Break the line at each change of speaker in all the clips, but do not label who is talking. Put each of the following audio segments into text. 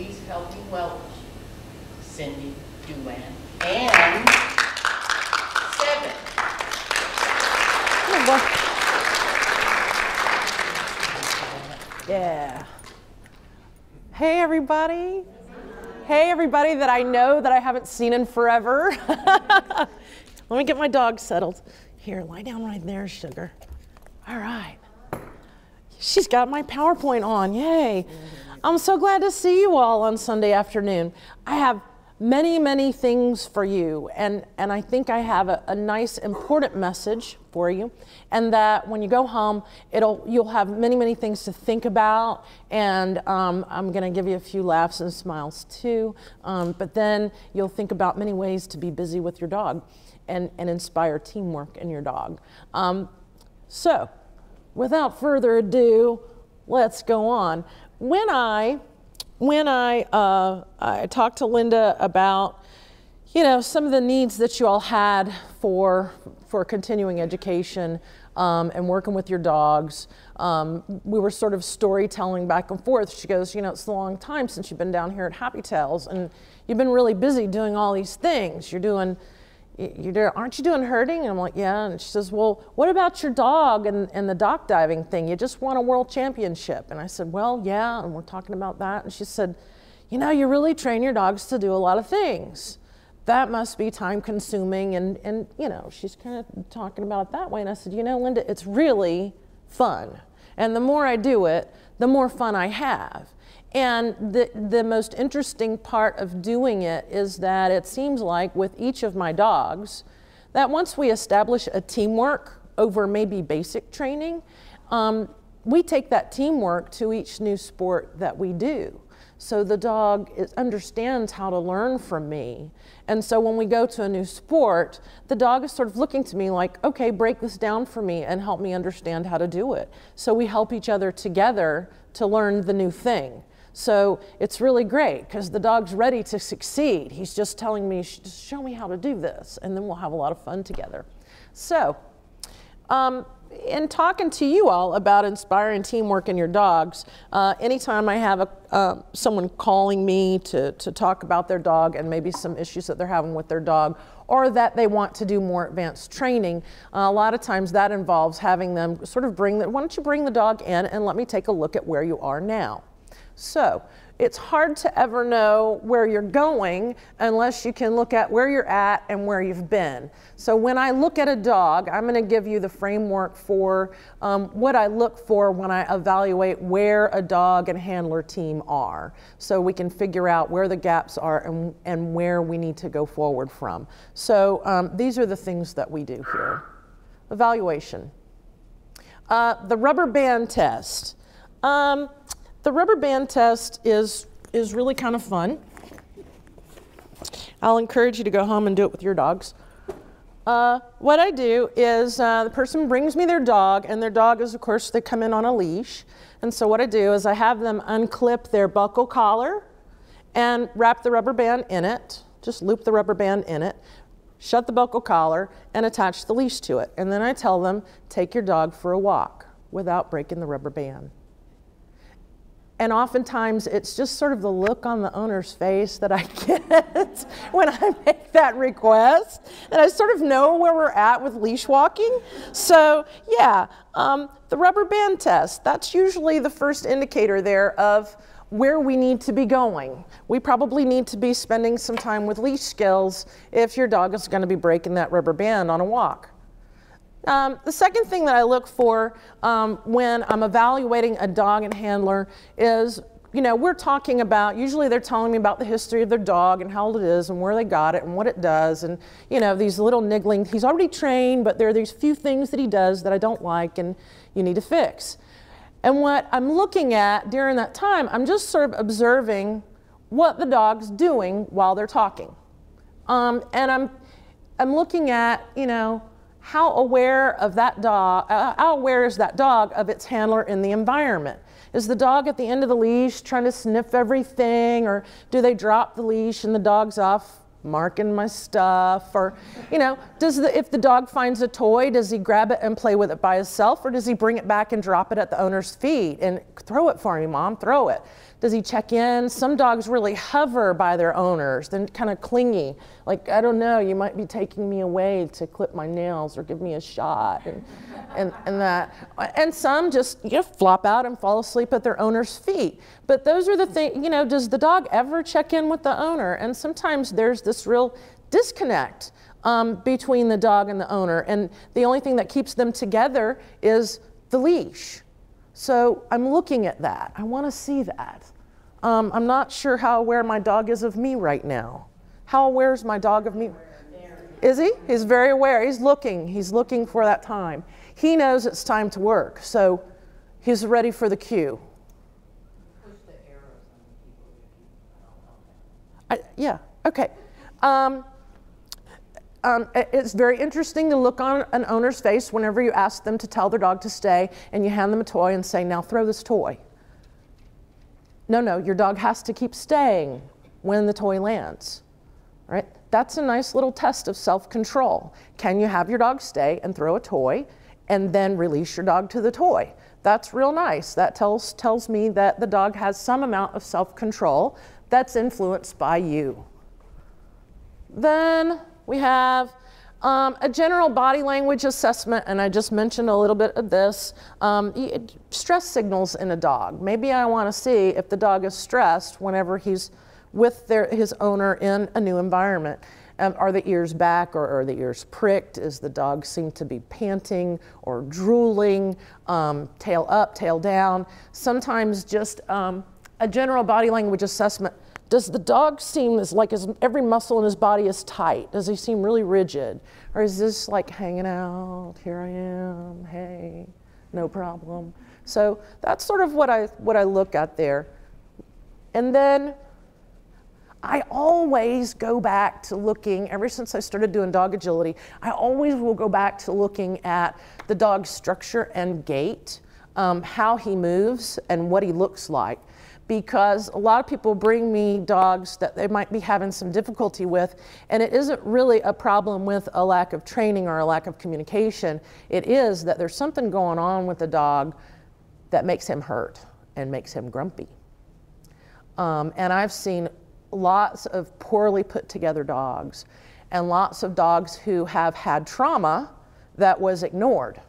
please help me welcome Cyndy Douan and 7.
Yeah. Hey, everybody. Hey, everybody that I know that I haven't seen in forever. Let me get my dog settled. Here, lie down right there, sugar. All right. She's got my PowerPoint on. Yay. I'm so glad to see you all on Sunday afternoon. I have many, many things for you, and I think I have a nice, important message for you, and that when you go home, you'll have many, many things to think about, and I'm going to give you a few laughs and smiles too, but then you'll think about many ways to be busy with your dog and inspire teamwork in your dog. So, without further ado, let's go on. When I talked to Linda about, you know, some of the needs that you all had for continuing education and working with your dogs, we were sort of storytelling back and forth. She goes, you know, it's a long time since you've been down here at Happy Tails, and you've been really busy doing all these things. Aren't you doing herding? And I'm like, yeah. And she says, well, what about your dog and the dock diving thing? You just won a world championship. And I said, well, yeah, and we're talking about that. And she said, you know, you really train your dogs to do a lot of things. That must be time consuming. And you know, she's kind of talking about it that way. And I said, you know, Linda, it's really fun. And the more I do it, the more fun I have. And the most interesting part of doing it is that it seems like with each of my dogs, that once we establish a teamwork over maybe basic training, we take that teamwork to each new sport that we do. So the dog understands how to learn from me. And so when we go to a new sport, the dog is sort of looking to me like, okay, break this down for me and help me understand how to do it. So we help each other together to learn the new thing. So it's really great because the dog's ready to succeed. He's just telling me, just show me how to do this, and then we'll have a lot of fun together. So in talking to you all about inspiring teamwork in your dogs, anytime I have someone calling me to talk about their dog and maybe some issues that they're having with their dog, or that they want to do more advanced training, a lot of times that involves having them sort of why don't you bring the dog in and let me take a look at where you are now. So it's hard to ever know where you're going unless you can look at where you're at and where you've been. So when I look at a dog, I'm going to give you the framework for what I look for when I evaluate where a dog and handler team are, so we can figure out where the gaps are and where we need to go forward from. So these are the things that we do here. Evaluation. The rubber band test. The rubber band test is really kind of fun. I'll encourage you to go home and do it with your dogs. What I do is the person brings me their dog, and their dog is, of course, they come in on a leash. And so what I do is I have them unclip their buckle collar and wrap the rubber band in it, just loop the rubber band in it, shut the buckle collar, and attach the leash to it. And then I tell them, take your dog for a walk without breaking the rubber band. And oftentimes, it's just sort of the look on the owner's face that I get when I make that request. And I sort of know where we're at with leash walking. So yeah, the rubber band test, that's usually the first indicator there of where we need to be going. We probably need to be spending some time with leash skills if your dog is going to be breaking that rubber band on a walk. The second thing that I look for when I'm evaluating a dog and handler is, you know, we're talking about, usually they're telling me about the history of their dog and how old it is and where they got it and what it does, and, you know, these little niggling, he's already trained, but there are these few things that he does that I don't like and you need to fix. And what I'm looking at during that time, I'm just sort of observing what the dog's doing while they're talking. And I'm looking at, you know, how aware of that dog, how aware is that dog of its handler in the environment? Is the dog at the end of the leash trying to sniff everything, or do they drop the leash and the dog's off marking my stuff? Or, you know, if the dog finds a toy, does he grab it and play with it by himself, or does he bring it back and drop it at the owner's feet and throw it for me, Mom, throw it? Does he check in? Some dogs really hover by their owners, then kind of clingy. Like, I don't know, you might be taking me away to clip my nails or give me a shot and that. And some just flop out and fall asleep at their owner's feet. But those are the things, does the dog ever check in with the owner? And sometimes there's this real disconnect between the dog and the owner. And the only thing that keeps them together is the leash. So I'm looking at that. I want to see that. I'm not sure how aware my dog is of me right now. How aware is my dog of me? Is he? He's very aware. He's looking for that time. He knows it's time to work, so he's ready for the cue.
Push the arrows on the people.
Yeah, okay. It's very interesting to look on an owner's face whenever you ask them to tell their dog to stay and you hand them a toy and say, now throw this toy. No, your dog has to keep staying when the toy lands, right? That's a nice little test of self-control. Can you have your dog stay and throw a toy and then release your dog to the toy? That's real nice. That tells me that the dog has some amount of self-control that's influenced by you. Then we have a general body language assessment, and I just mentioned a little bit of this. Stress signals in a dog. Maybe I want to see if the dog is stressed whenever he's with his owner in a new environment. Are the ears back or are the ears pricked? Is the dog seem to be panting or drooling, tail up, tail down? Sometimes just a general body language assessment. Does the dog seem like every muscle in his body is tight? Does he seem really rigid? Or is this like hanging out, here I am, hey, no problem? So that's sort of what I look at there. And then I always go back to looking, ever since I started doing dog agility, I always will go back to looking at the dog's structure and gait, how he moves and what he looks like. Because a lot of people bring me dogs that they might be having some difficulty with, and it isn't really a problem with a lack of training or a lack of communication. It is that there's something going on with the dog that makes him hurt and makes him grumpy. And I've seen lots of poorly put together dogs and lots of dogs who have had trauma that was ignored.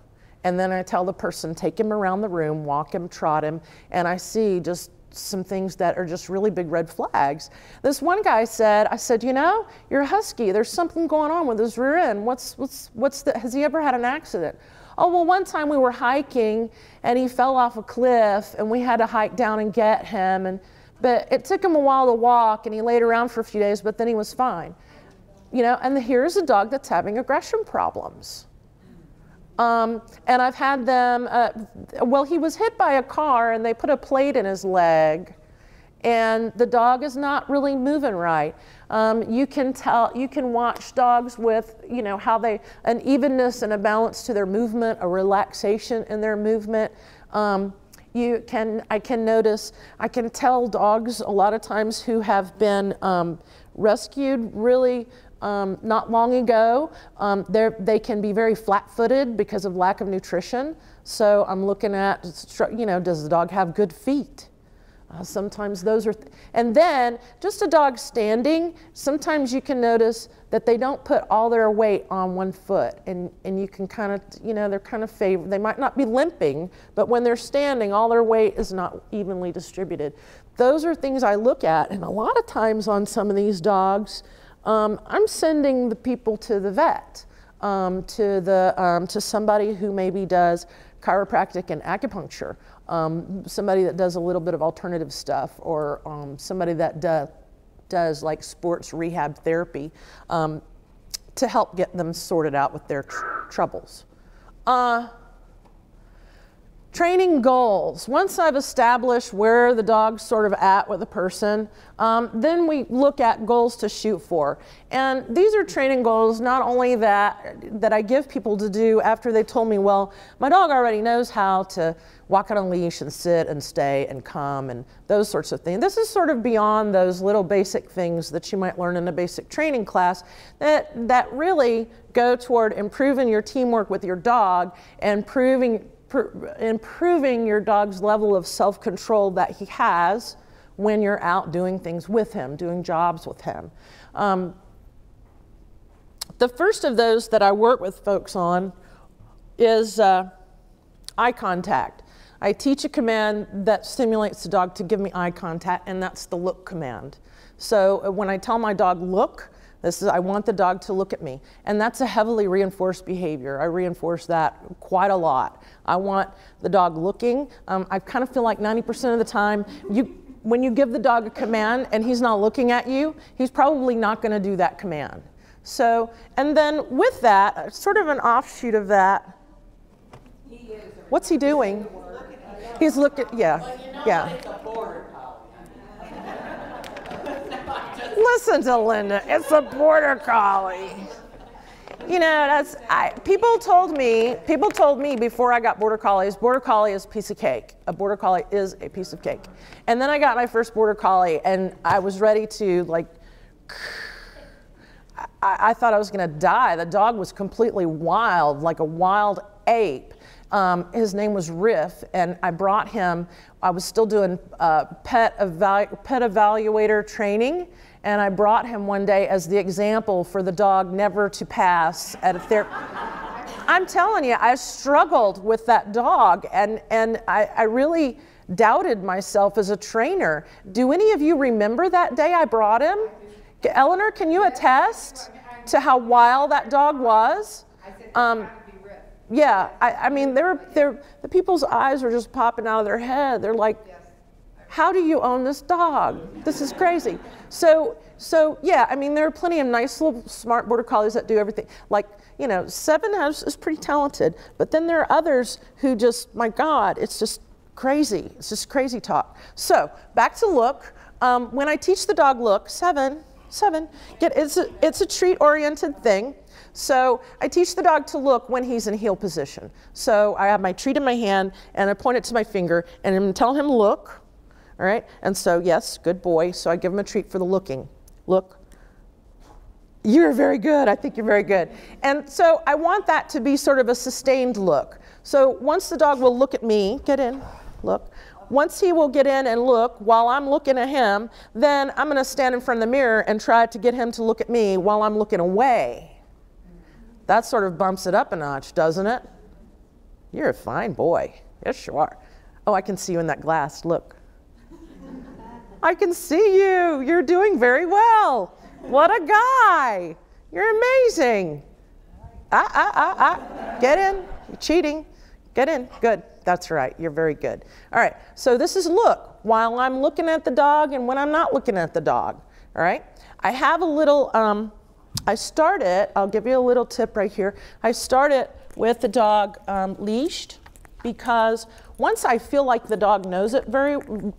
And then I tell the person, take him around the room, walk him, trot him, and I see just some things that are just really big red flags. This one guy said, I said, you're a husky. There's something going on with his rear end. Has he ever had an accident? Oh, well, one time we were hiking and he fell off a cliff and we had to hike down and get him. But it took him a while to walk and he laid around for a few days, but then he was fine. And here's a dog that's having aggression problems. And I've had them, he was hit by a car and they put a plate in his leg and the dog is not really moving right. You can watch dogs with, how an evenness and a balance to their movement, a relaxation in their movement. I can tell dogs a lot of times who have been rescued really not long ago. They can be very flat-footed because of lack of nutrition. So I'm looking at, does the dog have good feet? Sometimes those are, and then just a dog standing, sometimes you can notice that they don't put all their weight on one foot, and you can kind of, they're kind of favored. They might not be limping, but when they're standing, all their weight is not evenly distributed. Those are things I look at, and a lot of times on some of these dogs, I'm sending the people to the vet, to somebody who maybe does chiropractic and acupuncture, somebody that does a little bit of alternative stuff, or somebody that does like sports rehab therapy to help get them sorted out with their troubles. Training goals. Once I've established where the dog's sort of at with the person, then we look at goals to shoot for. And these are training goals not only that I give people to do after they told me, well, my dog already knows how to walk on a leash and sit and stay and come and those sorts of things. This is sort of beyond those little basic things that you might learn in a basic training class that really go toward improving your teamwork with your dog and improving your dog's level of self-control that he has when you're out doing things with him, doing jobs with him. The first of those that I work with folks on is eye contact. I teach a command that stimulates the dog to give me eye contact, and that's the look command. So when I tell my dog, look, this is, I want the dog to look at me. And that's a heavily reinforced behavior. I reinforce that quite a lot. I want the dog looking. I kind of feel like 90% of the time, when you give the dog a command and he's not looking at you, he's probably not going to do that command. So, and then with that, sort of an offshoot of that, what's he doing? He's looking, yeah,
Well, you know,
yeah.
it's a border collie.
Listen to Linda, it's a border collie. You know, people told me before I got border collie is a piece of cake. A border collie is a piece of cake. And then I got my first border collie and I was ready to like, I thought I was gonna die. The dog was completely wild, like a wild ape. His name was Riff, and I brought him. I was still doing pet evaluator training, and I brought him one day as the example for the dog never to pass at a therapy. I'm telling you, I struggled with that dog, and I really doubted myself as a trainer. Do any of you remember that day I brought him? Eleanor, can you attest to how wild that dog was? Yeah, I mean, the people's eyes were just popping out of their head. They're like, how do you own this dog? This is crazy. So yeah, I mean, there are plenty of nice little smart border collies that do everything. Like, you know, Seven is pretty talented, but then there are others who just, my God, it's just crazy. It's just crazy talk. So back to look. When I teach the dog look, Seven, it's a treat-oriented thing. So I teach the dog to look when he's in heel position. So I have my treat in my hand and I point it to my finger and I'm telling him look, all right? And so yes, good boy. So I give him a treat for the looking. Look. You're very good. I think you're very good. And so I want that to be sort of a sustained look. So once the dog will look at me, get in, look. Once he will get in and look while I'm looking at him, then I'm going to stand in front of the mirror and try to get him to look at me while I'm looking away. That sort of bumps it up a notch, doesn't it? You're a fine boy. Yes, you are. Oh, I can see you in that glass. Look. I can see you. You're doing very well. What a guy. You're amazing. Get in. You're cheating. Get in. Good. That's right. You're very good. All right. So this is look while I'm looking at the dog and when I'm not looking at the dog. All right. I have a little, I start it, I'll give you a little tip right here. I start it with the dog leashed because once I feel like the dog knows it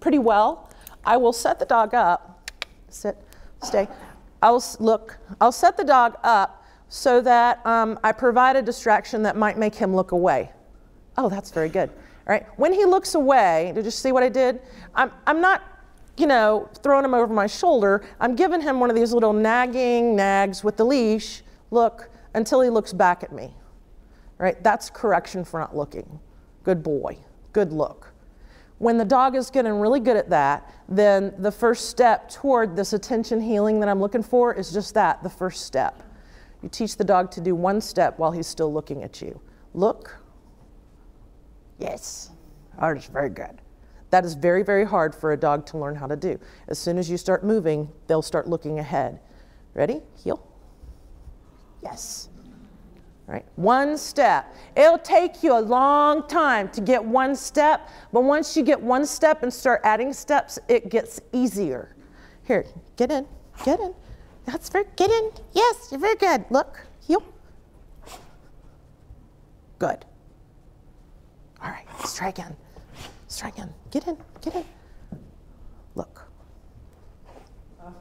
pretty well, I will set the dog up. Sit, stay. I'll set the dog up so that I provide a distraction that might make him look away. Oh, that's very good. All right. When he looks away, did you see what I did? I'm not, you know, throwing him over my shoulder. I'm giving him one of these little nags with the leash, look, until he looks back at me. All right. That's correction for not looking. Good boy. Good look. When the dog is getting really good at that, then the first step toward this attention healing that I'm looking for is just that, the first step. You teach the dog to do one step while he's still looking at you. Look. Yes. Oh, that's very good. That is very, very hard for a dog to learn how to do. As soon as you start moving, they'll start looking ahead. Ready? Heel. Yes. All right. One step. It'll take you a long time to get one step, but once you get one step and start adding steps, it gets easier. Here, get in. Get in. That's very, get in. Yes, you're very good. Look. Heel. Good. All right, let's try again. Let's try again. Get in, get in. Look. All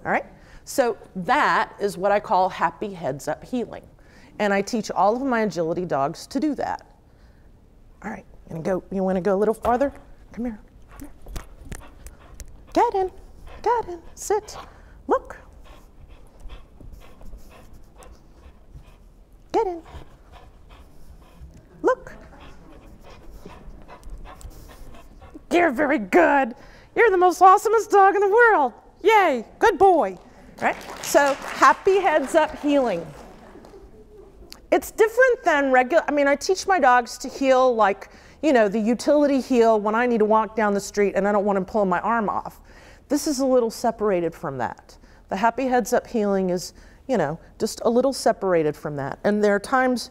right, so that is what I call happy heads up healing. And I teach all of my agility dogs to do that. All right, you want to go a little farther? Come here. Come here. Get in, sit, look. Get in, look. You're very good. You're the most awesomest dog in the world. Yay, good boy. Right? So happy heads up heeling. It's different than regular, I mean, I teach my dogs to heel like, you know, the utility heel when I need to walk down the street and I don't want to pull my arm off. This is a little separated from that. The happy heads up heeling is, you know, just a little separated from that. And there are times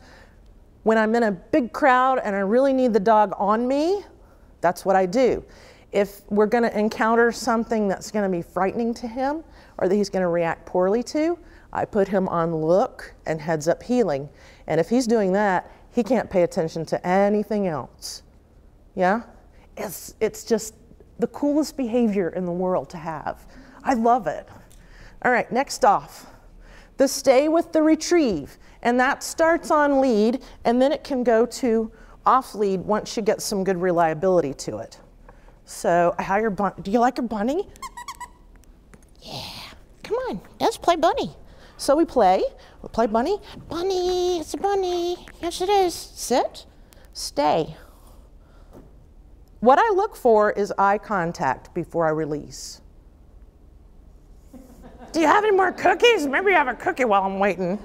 when I'm in a big crowd and I really need the dog on me, that's what I do. If we're going to encounter something that's going to be frightening to him or that he's going to react poorly to, I put him on look and heads up heeling. And if he's doing that, he can't pay attention to anything else. Yeah? It's just the coolest behavior in the world to have. I love it. All right, next off. The stay with the retrieve. And that starts on lead, and then it can go to off lead once you get some good reliability to it. So, how your do you like your bunny? Yeah. Come on, let's play bunny. So we play bunny. Bunny, it's a bunny. Yes, it is. Sit, stay. What I look for is eye contact before I release. Do you have any more cookies? Maybe have a cookie while I'm waiting.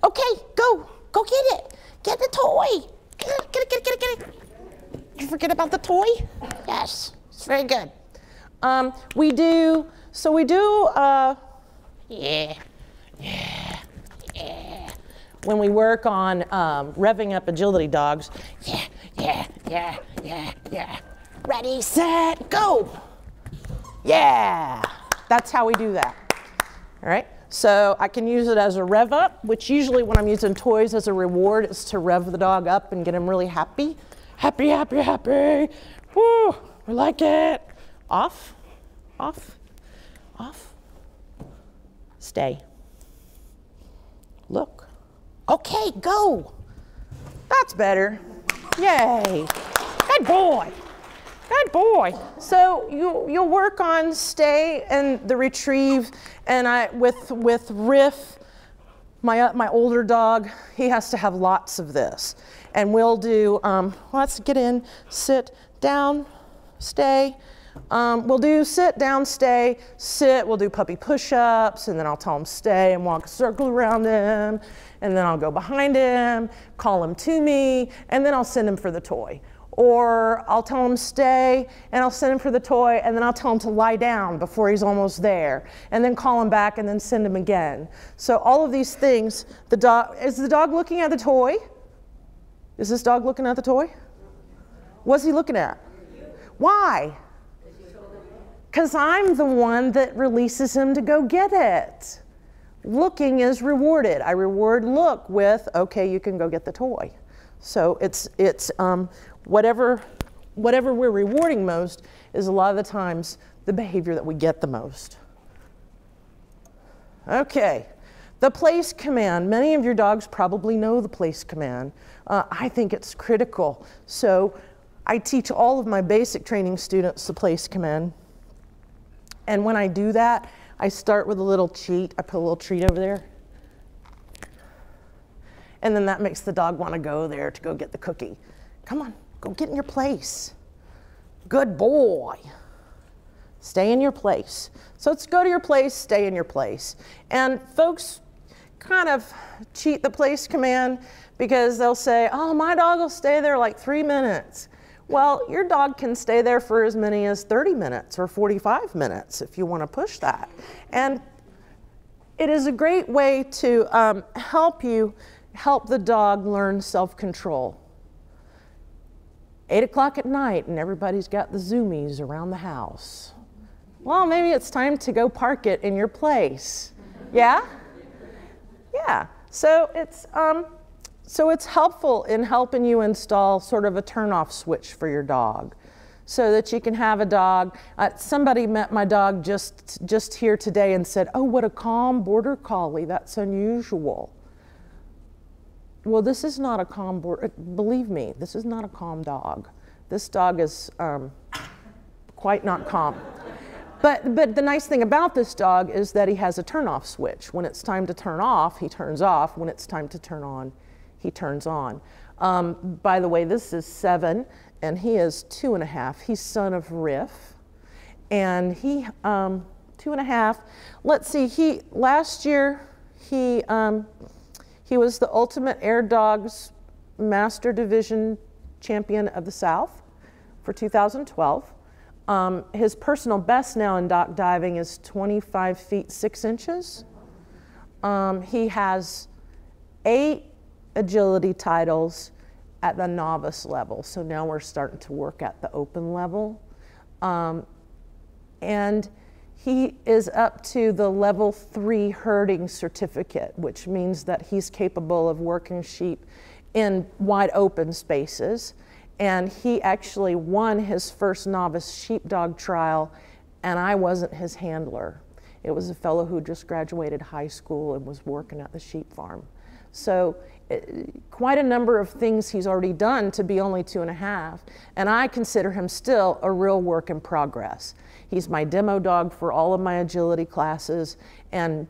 Okay, go get it. Get the toy. Get it. Did you forget about the toy? Yes, it's very good. Yeah. When we work on revving up agility dogs, yeah. Ready, set, go. Yeah, that's how we do that. All right, so I can use it as a rev up, which usually when I'm using toys as a reward is to rev the dog up and get him really happy. Happy. Woo, we like it. Off. Stay. Look. Okay, go. That's better. Yay. Good boy. So you'll work on stay and the retrieve, and with Riff, my older dog, he has to have lots of this. And we'll do, let's get in, sit, down, stay. We'll do sit, down, stay, sit. We'll do puppy push-ups, and then I'll tell him stay and walk a circle around him. And then I'll go behind him, call him to me, and then I'll send him for the toy. Or I'll tell him stay, and I'll send him for the toy, and then I'll tell him to lie down before he's almost there, and then call him back, and then send him again. So all of these things, is the dog looking at the toy? Is this dog looking at the toy? What's he looking at? Why? Because I'm the one that releases him to go get it. Looking is rewarded. I reward look with, okay, you can go get the toy. So it's whatever we're rewarding most is a lot of the times the behavior that we get the most. Okay, the place command. Many of your dogs probably know the place command. I think it's critical. So I teach all of my basic training students the place command. And when I do that, I start with a little treat. I put a little treat over there. And then that makes the dog want to go there to go get the cookie. Come on, go get in your place. Good boy. Stay in your place. So let's go to your place, stay in your place. And folks kind of cheat the place command because they'll say, oh, my dog will stay there like 3 minutes. Well, your dog can stay there for as many as 30 minutes or 45 minutes if you want to push that. And it is a great way to help the dog learn self-control. 8 o'clock at night and everybody's got the zoomies around the house. Well, maybe it's time to go park it in your place. Yeah? Yeah. So it's helpful in helping you install sort of a turn-off switch for your dog so that you can have a dog. Somebody met my dog just here today and said, oh, what a calm border collie. That's unusual. Well, this is not a calm border. Believe me, this is not a calm dog. This dog is quite not calm. But the nice thing about this dog is that he has a turn-off switch. When it's time to turn off, he turns off. When it's time to turn on, he turns on. By the way, this is 7, and he is 2.5. He's son of Riff. And he, 2.5. Let's see, last year, he was the Ultimate Air Dogs Master Division Champion of the South for 2012. His personal best now in dock diving is 25 feet 6 inches. He has 8 agility titles at the novice level. So now we're starting to work at the open level. And he is up to the level 3 herding certificate, which means that he's capable of working sheep in wide open spaces. And he actually won his first novice sheepdog trial, and I wasn't his handler. It was a fellow who just graduated high school and was working at the sheep farm. So quite a number of things he's already done to be only 2.5, and I consider him still a real work in progress. He's my demo dog for all of my agility classes, and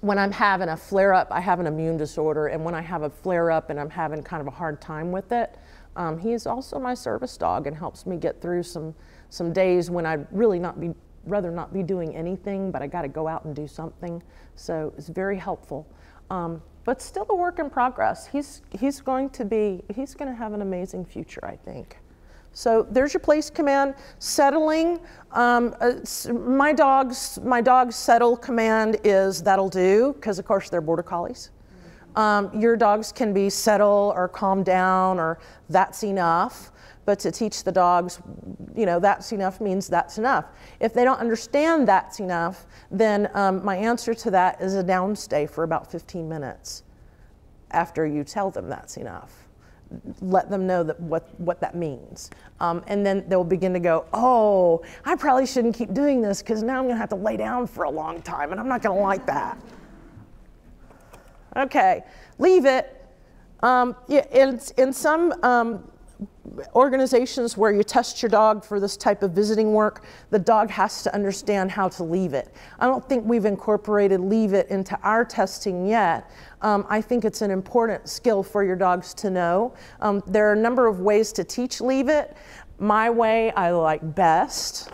when I'm having a flare-up, I have an immune disorder, and when I have a flare-up and I'm having kind of a hard time with it, he is also my service dog and helps me get through some days when I'd really rather not be doing anything, but I got to go out and do something. So it's very helpful. But still a work in progress. He's going to have an amazing future, I think. So there's your place command. Settling, my dog's settle command is that'll do, because of course they're border collies. Your dogs can be settle or calm down or that's enough, but to teach the dogs, you know, that's enough means that's enough. If they don't understand that's enough, then my answer to that is a downstay for about 15 minutes after you tell them that's enough. Let them know that what that means. And then they'll begin to go, oh, I probably shouldn't keep doing this because now I'm gonna have to lay down for a long time and I'm not gonna like that. Okay, leave it. In some organizations where you test your dog for this type of visiting work, the dog has to understand how to leave it. I don't think we've incorporated leave it into our testing yet. I think it's an important skill for your dogs to know. There are a number of ways to teach leave it. My way I like best.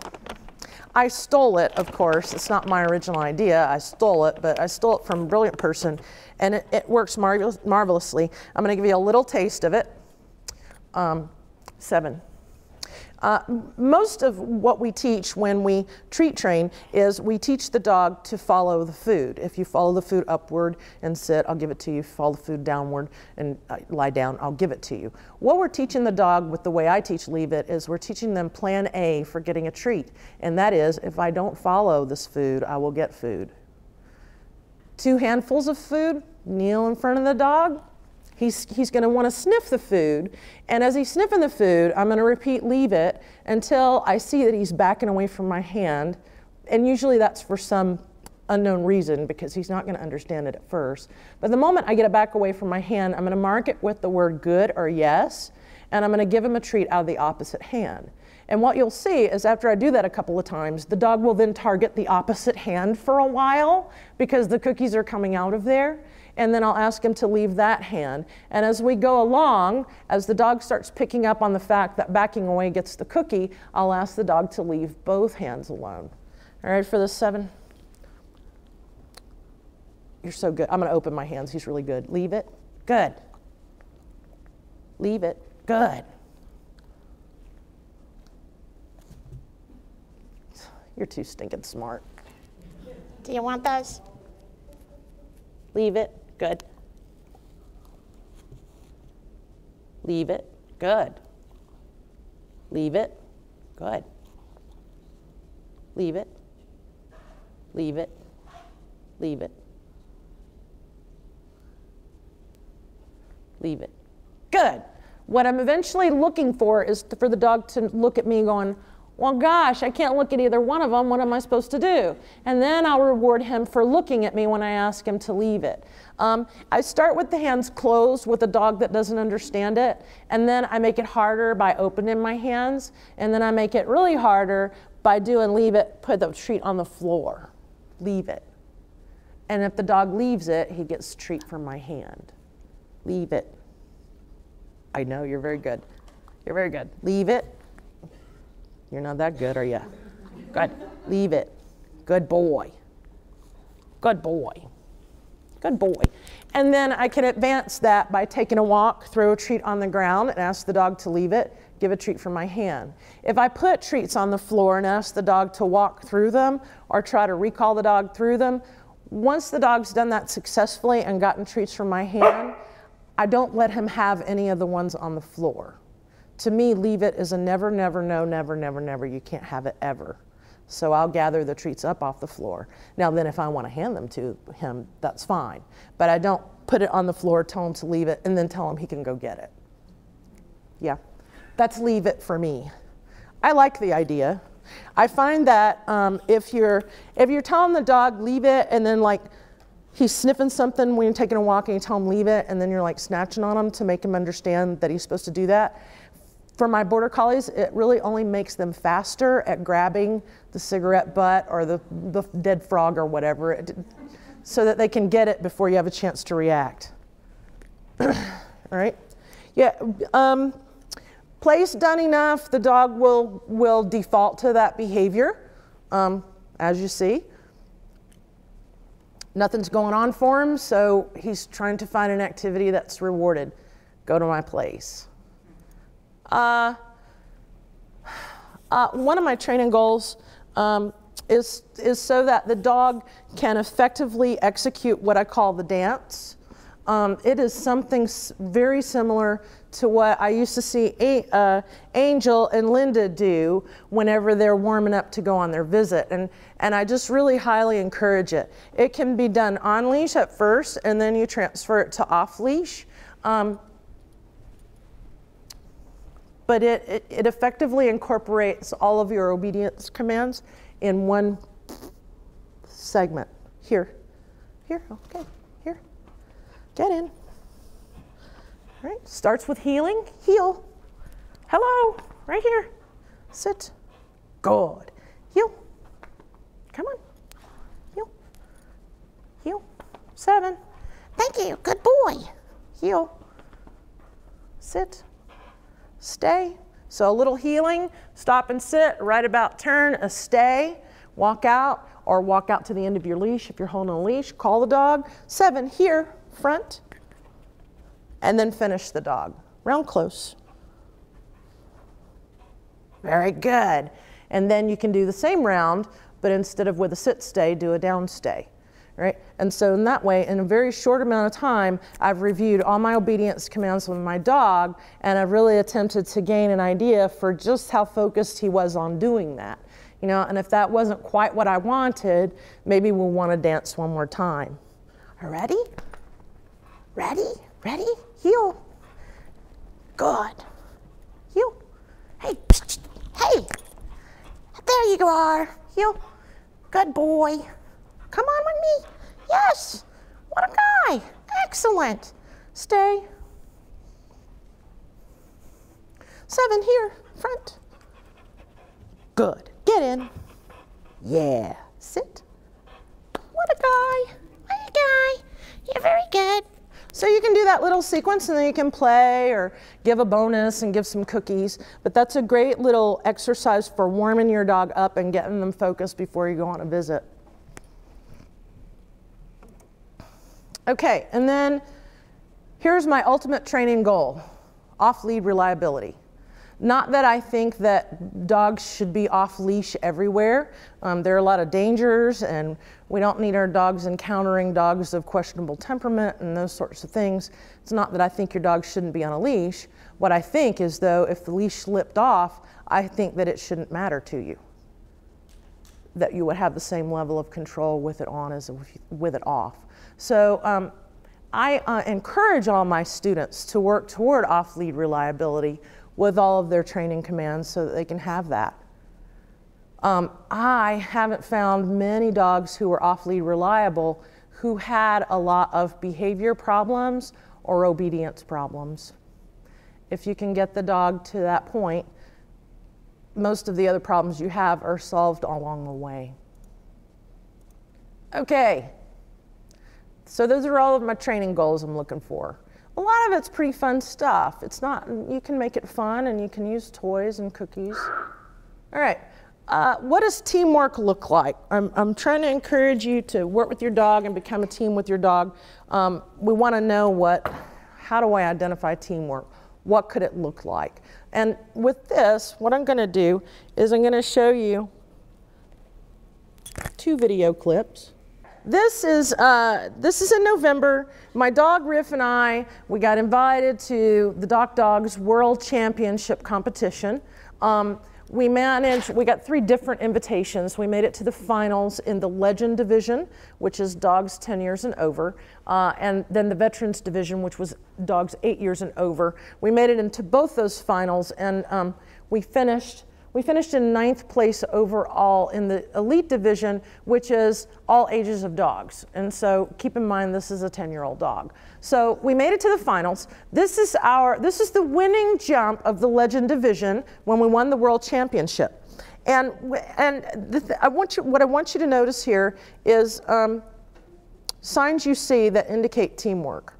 I stole it, of course. It's not my original idea. I stole it, but I stole it from a brilliant person, and it works marvelously. I'm going to give you a little taste of it. 7. Most of what we teach when we treat train is we teach the dog to follow the food. If you follow the food upward and sit, I'll give it to you. If you follow the food downward and lie down, I'll give it to you. What we're teaching the dog with the way I teach leave it is we're teaching them plan A for getting a treat. And that is, if I don't follow this food, I will get food. 2 handfuls of food, kneel in front of the dog. He's going to want to sniff the food, and as he's sniffing the food, I'm going to repeat leave it until I see that he's backing away from my hand, and usually that's for some unknown reason because he's not going to understand it at first. But the moment I get it back away from my hand, I'm going to mark it with the word good or yes, and I'm going to give him a treat out of the opposite hand. And what you'll see is after I do that a couple of times, the dog will then target the opposite hand for a while because the cookies are coming out of there. And then I'll ask him to leave that hand. And as we go along, as the dog starts picking up on the fact that backing away gets the cookie, I'll ask the dog to leave both hands alone. All right, for the 7. You're so good. I'm going to open my hands. He's really good. Leave it. Good. Leave it. Good. You're too stinking smart. Do you want those? Leave it. Good. Leave it. Good. Leave it. Good. Leave it. Leave it. Leave it. Leave it. Good. What I'm eventually looking for is for the dog to look at me going, well, gosh, I can't look at either one of them. What am I supposed to do? And then I'll reward him for looking at me when I ask him to leave it. I start with the hands closed with a dog that doesn't understand it, and then I make it harder by opening my hands, and then I make it really harder by doing leave it, put the treat on the floor. Leave it. And if the dog leaves it, he gets a treat from my hand. Leave it. I know, you're very good. You're very good. Leave it. You're not that good, are you? Good. Leave it. Good boy. Good boy. Good boy. And then I can advance that by taking a walk, throw a treat on the ground, and ask the dog to leave it, give a treat from my hand. If I put treats on the floor and ask the dog to walk through them or try to recall the dog through them, once the dog's done that successfully and gotten treats from my hand, I don't let him have any of the ones on the floor. To me, leave it is a never, never, no, never, never, never. You can't have it ever. So I'll gather the treats up off the floor. Now then, if I want to hand them to him, that's fine. But I don't put it on the floor, tell him to leave it, and then tell him he can go get it. Yeah, that's leave it for me. I like the idea. I find that if you're telling the dog leave it, and then like he's sniffing something when you're taking a walk and you tell him leave it, and then you're like snatching on him to make him understand that he's supposed to do that. For my border collies, it really only makes them faster at grabbing the cigarette butt or the dead frog or whatever, so that they can get it before you have a chance to react. All right? Yeah. Place done enough, the dog will default to that behavior, as you see. Nothing's going on for him, so he's trying to find an activity that's rewarded. Go to my place. One of my training goals is so that the dog can effectively execute what I call the dance. It is something very similar to what I used to see Angel and Linda do whenever they're warming up to go on their visit. And I just really highly encourage it. It can be done on leash at first, and then you transfer it to off leash. But it effectively incorporates all of your obedience commands in one segment. Here, okay, here, get in. All right, starts with heeling, heel. Hello, right here, sit, good. Heel, come on, heel, heel, 7. Thank you, good boy. Heel, sit. Stay. So a little healing, stop and sit, right about turn, a stay, walk out, or walk out to the end of your leash if you're holding a leash, call the dog, 7, here, front, and then finish the dog. Round close. Very good. And then you can do the same round, but instead of with a sit stay, do a down stay. Right? And so in that way, in a very short amount of time, I've reviewed all my obedience commands with my dog, and I've really attempted to gain an idea for just how focused he was on doing that. You know, and if that wasn't quite what I wanted, maybe we'll want to dance one more time. Ready? Ready? Ready? Heel. Good. Heel. Hey, hey. There you are. Heel. Good boy. Come on with me. Yes. What a guy. Excellent. Stay. 7 here. Front. Good. Get in. Yeah. Sit. What a guy. What a guy. You're very good. So you can do that little sequence, and then you can play or give a bonus and give some cookies. But that's a great little exercise for warming your dog up and getting them focused before you go on a visit. Okay, and then here's my ultimate training goal, off-lead reliability. Not that I think that dogs should be off-leash everywhere. There are a lot of dangers, and we don't need our dogs encountering dogs of questionable temperament and those sorts of things. It's not that I think your dog shouldn't be on a leash. What I think is, though, if the leash slipped off, I think that it shouldn't matter to you, that you would have the same level of control with it on as with it off. So I encourage all my students to work toward off-lead reliability with all of their training commands so that they can have that. I haven't found many dogs who were off-lead reliable who had a lot of behavior problems or obedience problems. If you can get the dog to that point, most of the other problems you have are solved along the way. Okay. So those are all of my training goals I'm looking for. A lot of it's pretty fun stuff. It's not, you can make it fun, and you can use toys and cookies. All right, what does teamwork look like? I'm trying to encourage you to work with your dog and become a team with your dog. We want to know how do I identify teamwork? What could it look like? And with this, what I'm going to do is I'm going to show you 2 video clips. This is in November. My dog Riff and we got invited to the Doc Dogs World Championship competition. We got 3 different invitations. We made it to the finals in the Legend division, which is dogs 10 years and over, and then the Veterans division, which was dogs 8 years and over. We made it into both those finals, and we finished in 9th place overall in the Elite division, which is all ages of dogs. And so keep in mind, this is a 10-year-old dog. So we made it to the finals. This is the winning jump of the Legend division when we won the World Championship. And what I want you to notice here is signs you see that indicate teamwork.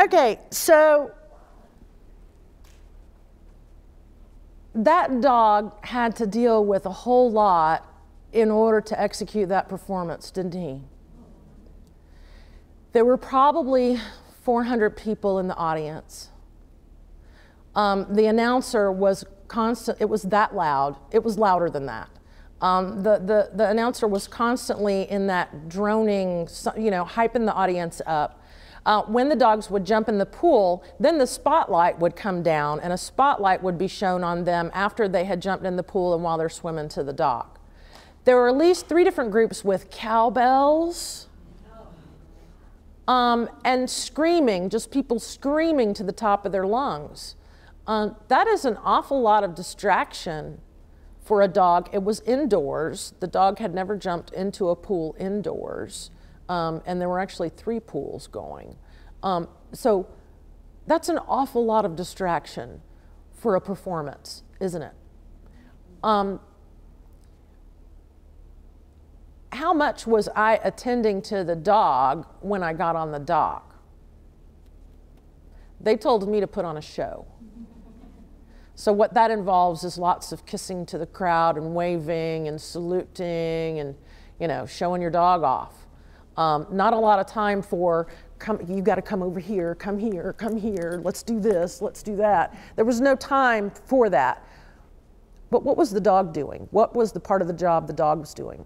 Okay, so that dog had to deal with a whole lot in order to execute that performance, didn't he? There were probably 400 people in the audience. The announcer was constant, it was that loud, it was louder than that. The announcer was constantly in that droning, hyping the audience up. When the dogs would jump in the pool, then the spotlight would come down and a spotlight would be shown on them after they had jumped in the pool and while they're swimming to the dock. There were at least 3 different groups with cowbells and screaming, just people screaming to the top of their lungs. That is an awful lot of distraction for a dog. It was indoors. The dog had never jumped into a pool indoors. And there were actually 3 pools going. So that's an awful lot of distraction for a performance, isn't it? How much was I attending to the dog when I got on the dock? They told me to put on a show. So what that involves is lots of kissing to the crowd and waving and saluting and, showing your dog off. Not a lot of time for, you got to come over here, come here, let's do this, let's do that. There was no time for that. But what was the dog doing? What was the part of the job the dog was doing?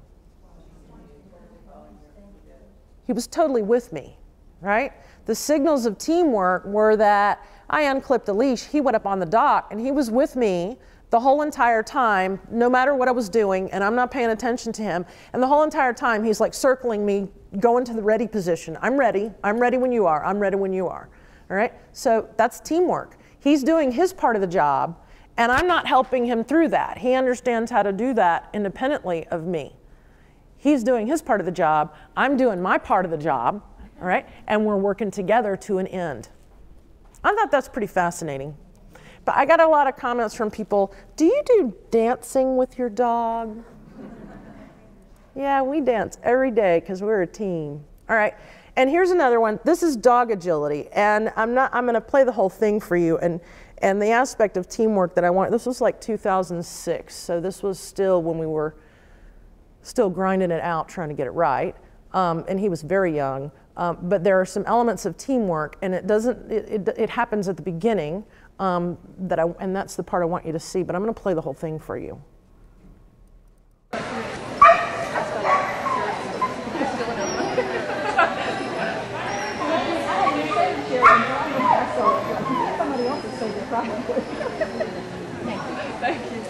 He was totally with me, right? The signals of teamwork were that I unclipped a leash, he went up on the dock, and he was with me the whole entire time, no matter what I was doing, and I'm not paying attention to him. And the whole entire time, he's like circling me, going to the ready position. I'm ready when you are, I'm ready when you are, all right? So that's teamwork. He's doing his part of the job, and I'm not helping him through that. He understands how to do that independently of me. He's doing his part of the job, I'm doing my part of the job, all right? And we're working together to an end. I thought that's pretty fascinating. But I got a lot of comments from people, do you do dancing with your dog? Yeah, we dance every day because we're a team. All right, and here's another one. This is dog agility, and I'm gonna play the whole thing for you, and the aspect of teamwork that I want, this was like 2006, so this was still when we were still grinding it out, trying to get it right, and he was very young. But there are some elements of teamwork, and it happens at the beginning. and that's the part I want you to see, but I'm going to play the whole thing for you.
Thank you.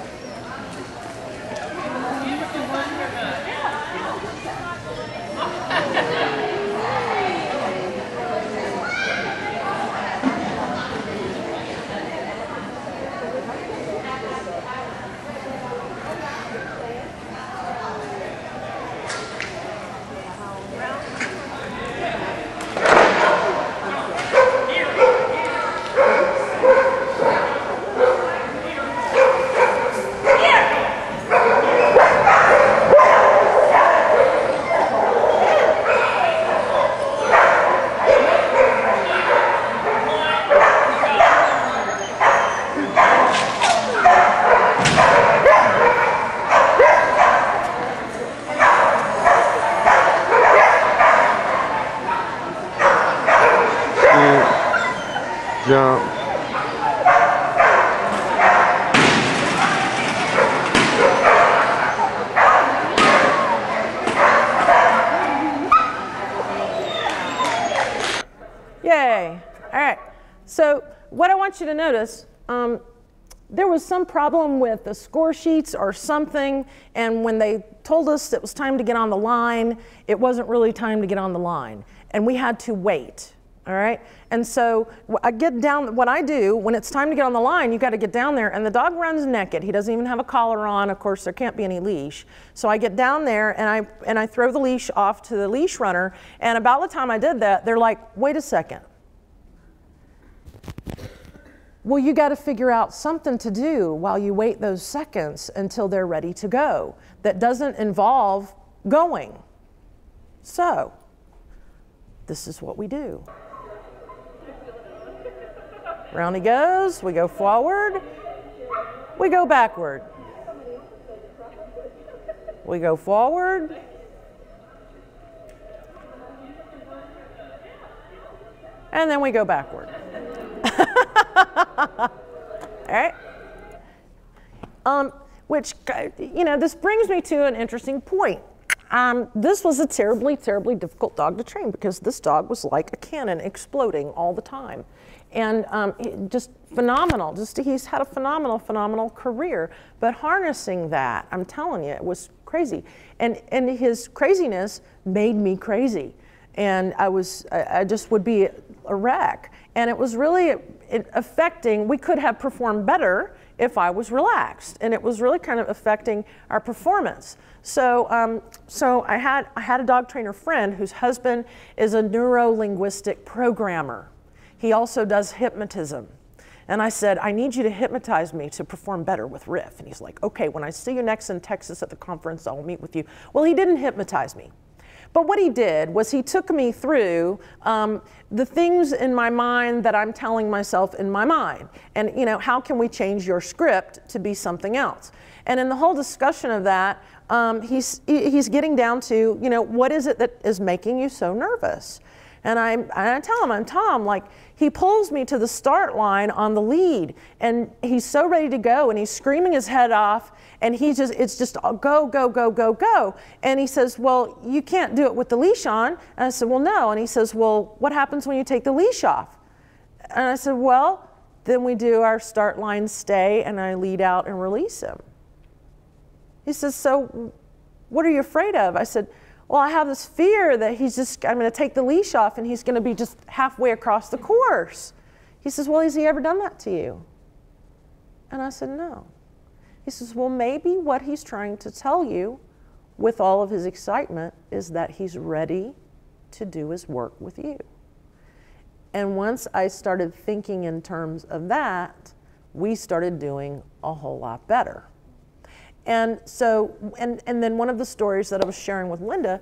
Jump.
Yay. All right. So what I want you to notice, there was some problem with the score sheets or something, and when they told us it was time to get on the line, it wasn't really time to get on the line, and we had to wait. All right, and so I get down, what I do, when it's time to get on the line, you got to get down there, and the dog runs naked. He doesn't even have a collar on. Of course, there can't be any leash. So I get down there, and I throw the leash off to the leash runner, and about the time I did that, they're like, wait a second. Well, you got to figure out something to do while you wait those seconds until they're ready to go that doesn't involve going. So this is what we do. Round he goes, we go forward, we go backward. We go forward. And then we go backward. All right? Which, you know, this brings me to an interesting point. This was a terribly, terribly difficult dog to train because this dog was like a cannon exploding all the time. And just phenomenal. He's had a phenomenal, phenomenal career. But harnessing that, I'm telling you, it was crazy. And his craziness made me crazy. And I just would be a wreck. And it was really affecting, we could have performed better if I was relaxed. And it was really kind of affecting our performance. So, so I had a dog trainer friend whose husband is a neuro-linguistic programmer. He also does hypnotism. And I said, I need you to hypnotize me to perform better with Riff. And he's like, okay, when I see you next in Texas at the conference, I'll meet with you. Well, he didn't hypnotize me. But what he did was he took me through the things in my mind that I'm telling myself in my mind. And, you know, how can we change your script to be something else? And in the whole discussion of that, he's getting down to, you know, what is it that is making you so nervous? And I tell him, I'm Tom, like, he pulls me to the start line on the lead, and he's so ready to go, and he's screaming his head off, and it's just go, go, go, go, go. And he says, well, you can't do it with the leash on. And I said, well, no. And he says, well, what happens when you take the leash off? And I said, well, then we do our start line stay, and I lead out and release him. He says, so what are you afraid of? I said, well, I have this fear that I'm going to take the leash off and he's going to be just halfway across the course. He says, well, has he ever done that to you? And I said, no. He says, well, maybe what he's trying to tell you with all of his excitement is that he's ready to do his work with you. And once I started thinking in terms of that, we started doing a whole lot better. And so, and then one of the stories that I was sharing with Linda,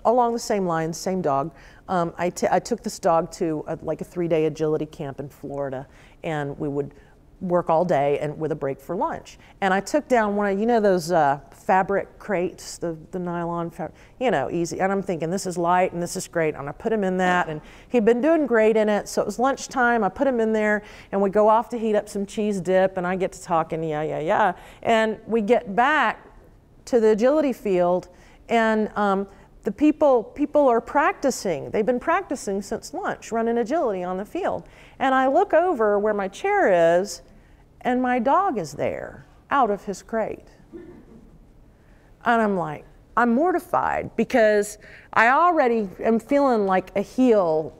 along the same lines, same dog, I took this dog to like a 3-day agility camp in Florida, and we would work all day and with a break for lunch. And I took down one of, you know, those fabric crates, the nylon fabric, you know, easy. And I'm thinking, this is light and this is great. And I put him in that, and he'd been doing great in it. So it was lunchtime. I put him in there, and we go off to heat up some cheese dip, and I get to talking, yeah. And we get back to the agility field, and the people are practicing. They've been practicing since lunch, running agility on the field. And I look over where my chair is, and my dog is there, out of his crate. And I'm like, I'm mortified, because I already am feeling like a heel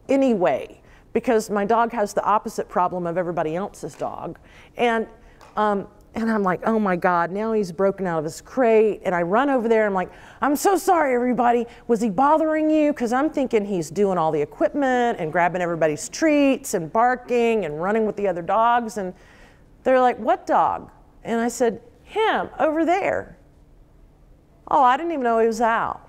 anyway, because my dog has the opposite problem of everybody else's dog. And I'm like, oh my God, now he's broken out of his crate. And I run over there, and I'm like, I'm so sorry, everybody. Was he bothering you? Because I'm thinking he's doing all the equipment and grabbing everybody's treats and barking and running with the other dogs. And they're like, what dog? And I said, him, over there. Oh, I didn't even know he was out.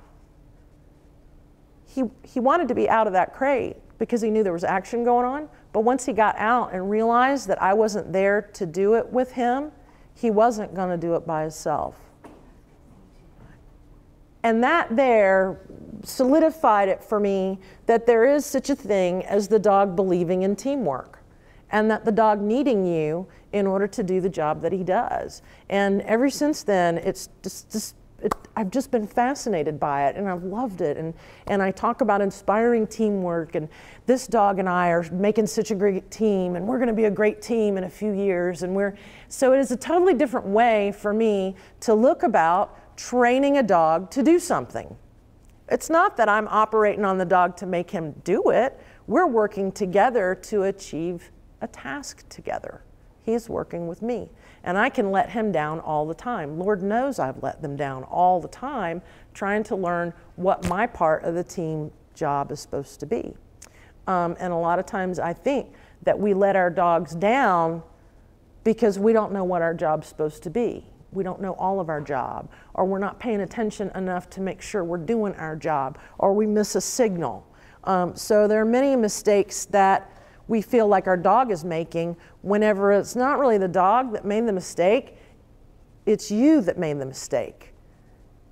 He wanted to be out of that crate because he knew there was action going on. But once he got out and realized that I wasn't there to do it with him, he wasn't going to do it by himself. And that there solidified it for me that there is such a thing as the dog believing in teamwork, and that the dog needing you in order to do the job that he does. And ever since then, it's I've just been fascinated by it, and I've loved it. And I talk about inspiring teamwork, and this dog and I are making such a great team, and we're going to be a great team in a few years. And so it is a totally different way for me to look about training a dog to do something. It's not that I'm operating on the dog to make him do it. We're working together to achieve a task together. He's working with me. And I can let him down all the time. Lord knows I've let them down all the time, trying to learn what my part of the team job is supposed to be. And a lot of times I think that we let our dogs down because we don't know what our job's supposed to be. We don't know all of our job, or we're not paying attention enough to make sure we're doing our job, or we miss a signal. So there are many mistakes that we feel like our dog is making, whenever it's not really the dog that made the mistake, it's you that made the mistake.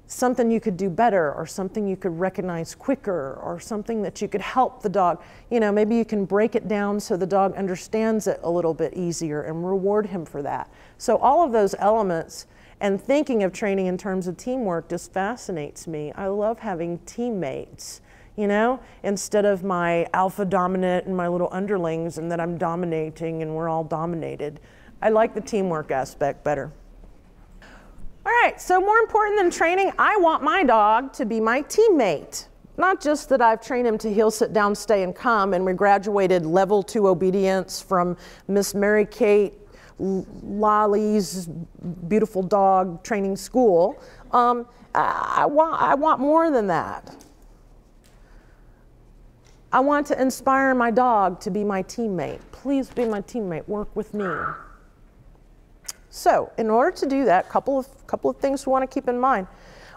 Something you could do better, or something you could recognize quicker, or something that you could help the dog. You know, maybe you can break it down so the dog understands it a little bit easier and reward him for that. So all of those elements, and thinking of training in terms of teamwork, just fascinates me. I love having teammates. You know, instead of my alpha dominant and my little underlings, and that I'm dominating and we're all dominated. I like the teamwork aspect better. All right, so more important than training, I want my dog to be my teammate. Not just that I've trained him to heel, sit down, stay, and come, and we graduated level 2 obedience from Miss Mary Kate Lolly's beautiful dog training school. I want more than that. I want to inspire my dog to be my teammate. Please be my teammate, work with me. So in order to do that, couple of things we want to keep in mind.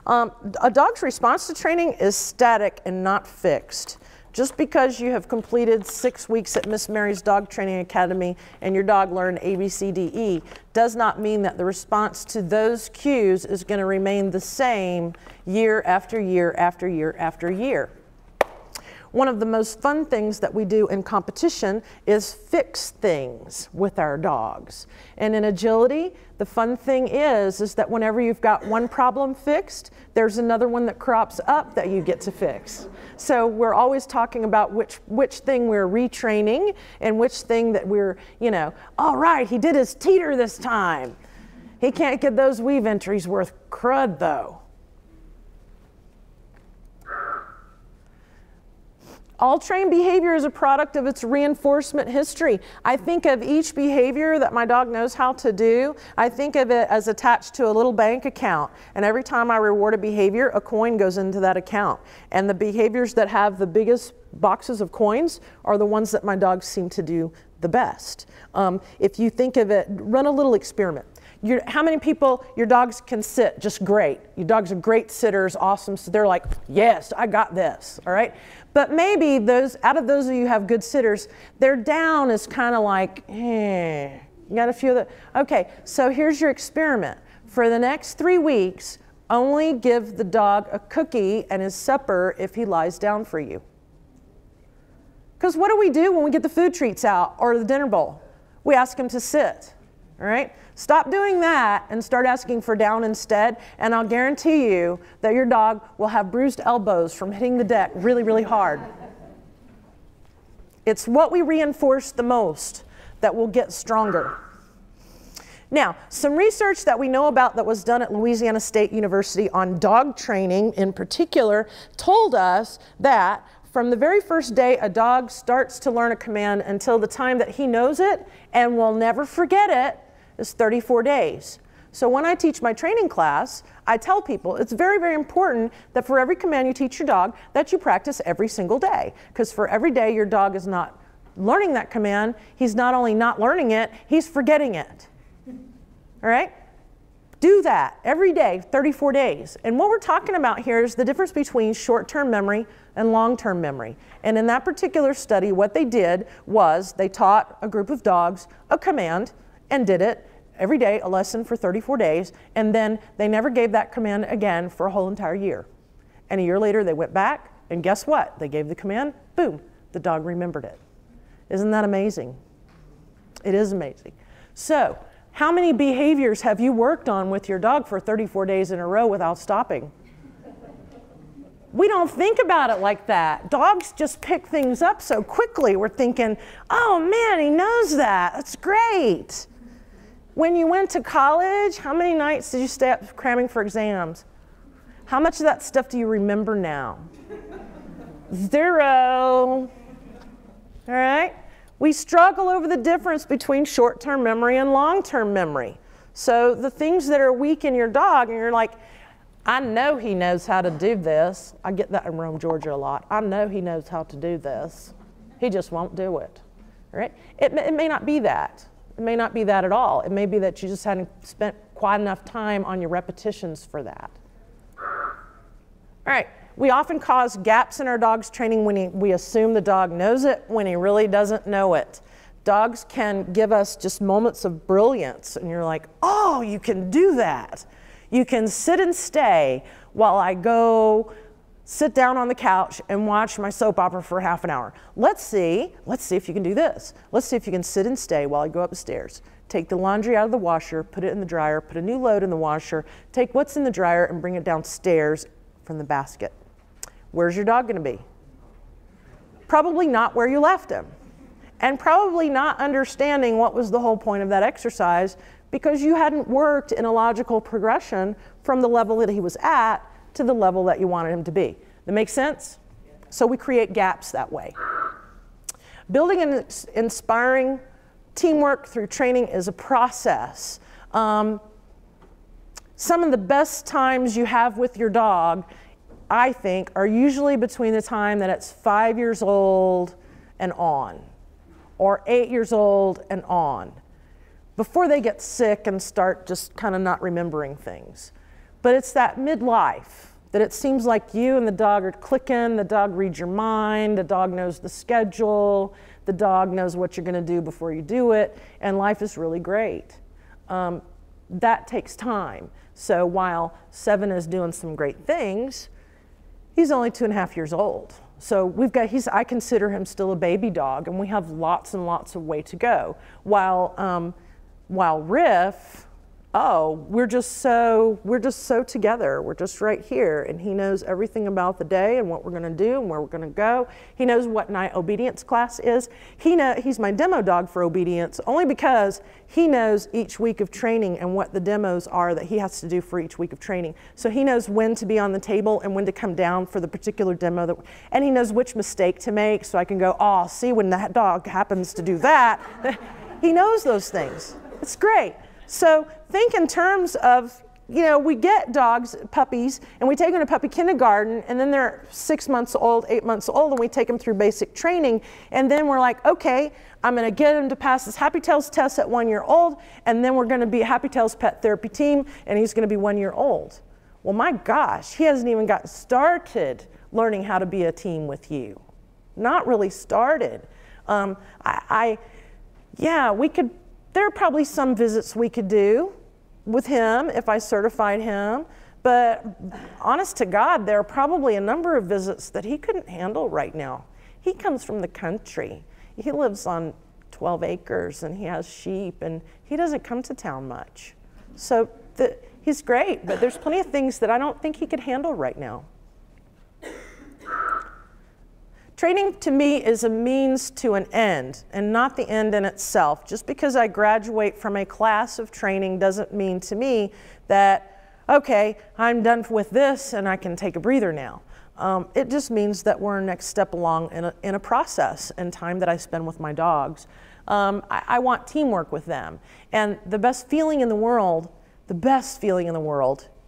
A dog's response to training is static and not fixed. Just because you have completed 6 weeks at Miss Mary's Dog Training Academy and your dog learned A, B, C, D, E, does not mean that the response to those cues is going to remain the same year after year after year after year. One of the most fun things that we do in competition is fix things with our dogs. And in agility, the fun thing is that whenever you've got one problem fixed, there's another one that crops up that you get to fix. So we're always talking about which thing we're retraining and which thing that we're, you know, all right, he did his teeter this time. He can't get those weave entries worth crud though. All trained behavior is a product of its reinforcement history. I think of each behavior that my dog knows how to do, I think of it as attached to a little bank account. And every time I reward a behavior, a coin goes into that account. And the behaviors that have the biggest boxes of coins are the ones that my dogs seem to do the best. If you think of it, run a little experiment. How many people, your dogs can sit just great? Your dogs are great sitters, awesome. So they're like, yes, I got this, all right? But maybe out of those of you who have good sitters, their down is kind of like, You got a few of the, okay, so here's your experiment. For the next 3 weeks, only give the dog a cookie and his supper if he lies down for you. Because what do we do when we get the food treats out or the dinner bowl? We ask him to sit, all right? Stop doing that and start asking for down instead, and I'll guarantee you that your dog will have bruised elbows from hitting the deck really, really hard. It's what we reinforce the most that will get stronger. Now, some research that we know about that was done at Louisiana State University on dog training in particular told us that from the very first day a dog starts to learn a command until the time that he knows it and will never forget it is 34 days. So when I teach my training class, I tell people it's very, very important that for every command you teach your dog that you practice every single day. Because for every day your dog is not learning that command, he's not only not learning it, he's forgetting it. All right? Do that every day, 34 days. And what we're talking about here is the difference between short-term memory and long-term memory. And in that particular study, what they did was they taught a group of dogs a command and did it every day, a lesson for 34 days, and then they never gave that command again for a whole entire year. And a year later, they went back, and guess what? They gave the command, boom, the dog remembered it. Isn't that amazing? It is amazing. So, how many behaviors have you worked on with your dog for 34 days in a row without stopping? We don't think about it like that. Dogs just pick things up so quickly. We're thinking, oh man, he knows that. That's great. When you went to college, how many nights did you stay up cramming for exams? How much of that stuff do you remember now? 0. All right? We struggle over the difference between short-term memory and long-term memory. So the things that are weak in your dog, and you're like, I know he knows how to do this. I get that in Rome, Georgia a lot. I know he knows how to do this. He just won't do it. All right? It may not be that. It may not be that at all. It may be that you just hadn't spent quite enough time on your repetitions for that. All right. We often cause gaps in our dog's training when we assume the dog knows it when he really doesn't know it. Dogs can give us just moments of brilliance, and you're like, oh, you can do that. You can sit and stay while I go sit down on the couch and watch my soap opera for half an hour. Let's see if you can do this. Let's see if you can sit and stay while I go upstairs. Take the laundry out of the washer, put it in the dryer, put a new load in the washer, take what's in the dryer and bring it downstairs from the basket. Where's your dog going to be? Probably not where you left him. And probably not understanding what was the whole point of that exercise because you hadn't worked in a logical progression from the level that he was at to the level that you wanted him to be. That makes sense? So we create gaps that way. Building and inspiring teamwork through training is a process. Some of the best times you have with your dog, I think, are usually between the time that it's 5 years old and on, or 8 years old and on, before they get sick and start just kind of not remembering things. But it's that midlife that it seems like you and the dog are clicking, the dog reads your mind, the dog knows the schedule, the dog knows what you're going to do before you do it, and life is really great. That takes time. So while 7 is doing some great things, he's only 2.5 years old. So I consider him still a baby dog, and we have lots and lots of way to go. While Riff, we're just so together. We're just right here, and he knows everything about the day and what we're going to do and where we're going to go. He knows what night obedience class is. He's my demo dog for obedience only because he knows each week of training and what the demos are that he has to do for each week of training. So he knows when to be on the table and when to come down for the particular demo, and he knows which mistake to make. So I can go, oh, see, when that dog happens to do that, he knows those things. It's great. So think in terms of, we get dogs, puppies, and we take them to puppy kindergarten, and then they're 6 months old, 8 months old, and we take them through basic training, and then we're like, okay, I'm going to get him to pass this Happy Tails test at 1 year old, and then we're going to be a Happy Tails pet therapy team, and he's going to be 1 year old. Well, my gosh, he hasn't even got started learning how to be a team with you. Not really started. We could there are probably some visits we could do with him if I certified him, but honest to God, there are probably a number of visits that he couldn't handle right now. He comes from the country. He lives on 12 acres and he has sheep and he doesn't come to town much. So he's great, but there's plenty of things that I don't think he could handle right now. Training to me is a means to an end and not the end in itself. Just because I graduate from a class of training doesn't mean to me that, okay, I'm done with this and I can take a breather now. It just means that we're next step along in a process and time that I spend with my dogs. I want teamwork with them. And the best feeling in the world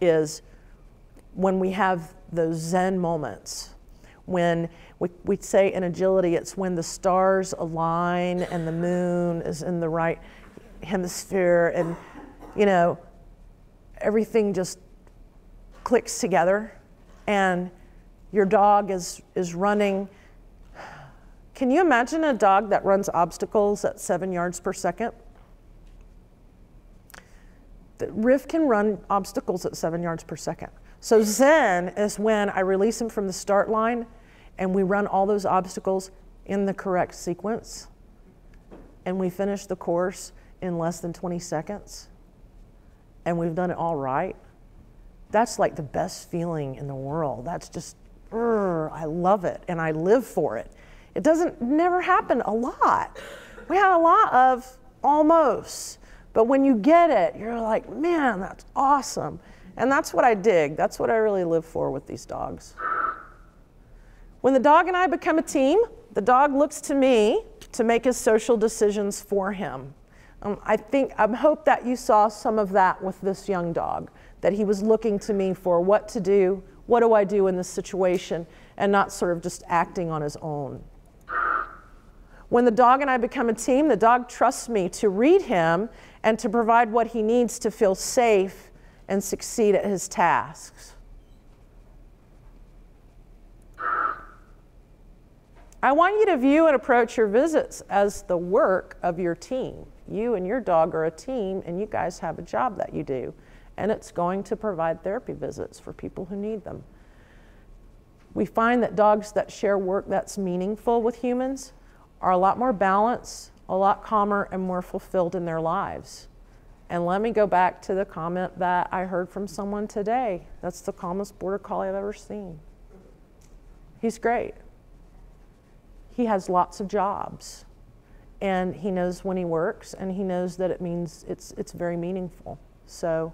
is when we have those Zen moments. When we say in agility, it's when the stars align and the moon is in the right hemisphere and, you know, everything just clicks together and your dog is running. Can you imagine a dog that runs obstacles at 7 yards per second? The Riff can run obstacles at 7 yards per second. So Zen is when I release him from the start line and we run all those obstacles in the correct sequence and we finish the course in less than 20 seconds and we've done it all right. That's like the best feeling in the world. That's just, I love it and I live for it. It never happen a lot. We had a lot of almost, but when you get it, you're like, man, that's awesome. And that's what I dig. That's what I really live for with these dogs. When the dog and I become a team, the dog looks to me to make his social decisions for him. I hope that you saw some of that with this young dog, that he was looking to me for what to do, what do I do in this situation, and not sort of just acting on his own. When the dog and I become a team, the dog trusts me to read him and to provide what he needs to feel safe and succeed at his tasks. I want you to view and approach your visits as the work of your team. You and your dog are a team and you guys have a job that you do. And it's going to provide therapy visits for people who need them. We find that dogs that share work that's meaningful with humans are a lot more balanced, a lot calmer, and more fulfilled in their lives. And let me go back to the comment that I heard from someone today. That's the calmest border collie I've ever seen. He's great. He has lots of jobs. And he knows when he works, and he knows that it means it's very meaningful. So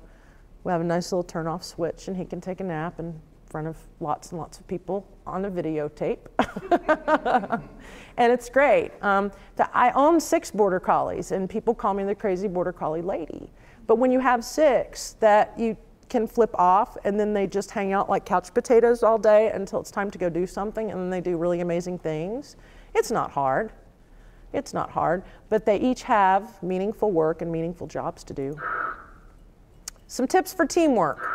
we have a nice little turn-off switch, and he can take a nap in front of lots and lots of people on a videotape. And it's great. I own 6 border collies, and people call me the crazy border collie lady. But when you have 6 that you can flip off, and then they just hang out like couch potatoes all day until it's time to go do something, and then they do really amazing things, it's not hard. It's not hard, but they each have meaningful work and meaningful jobs to do. Some tips for teamwork.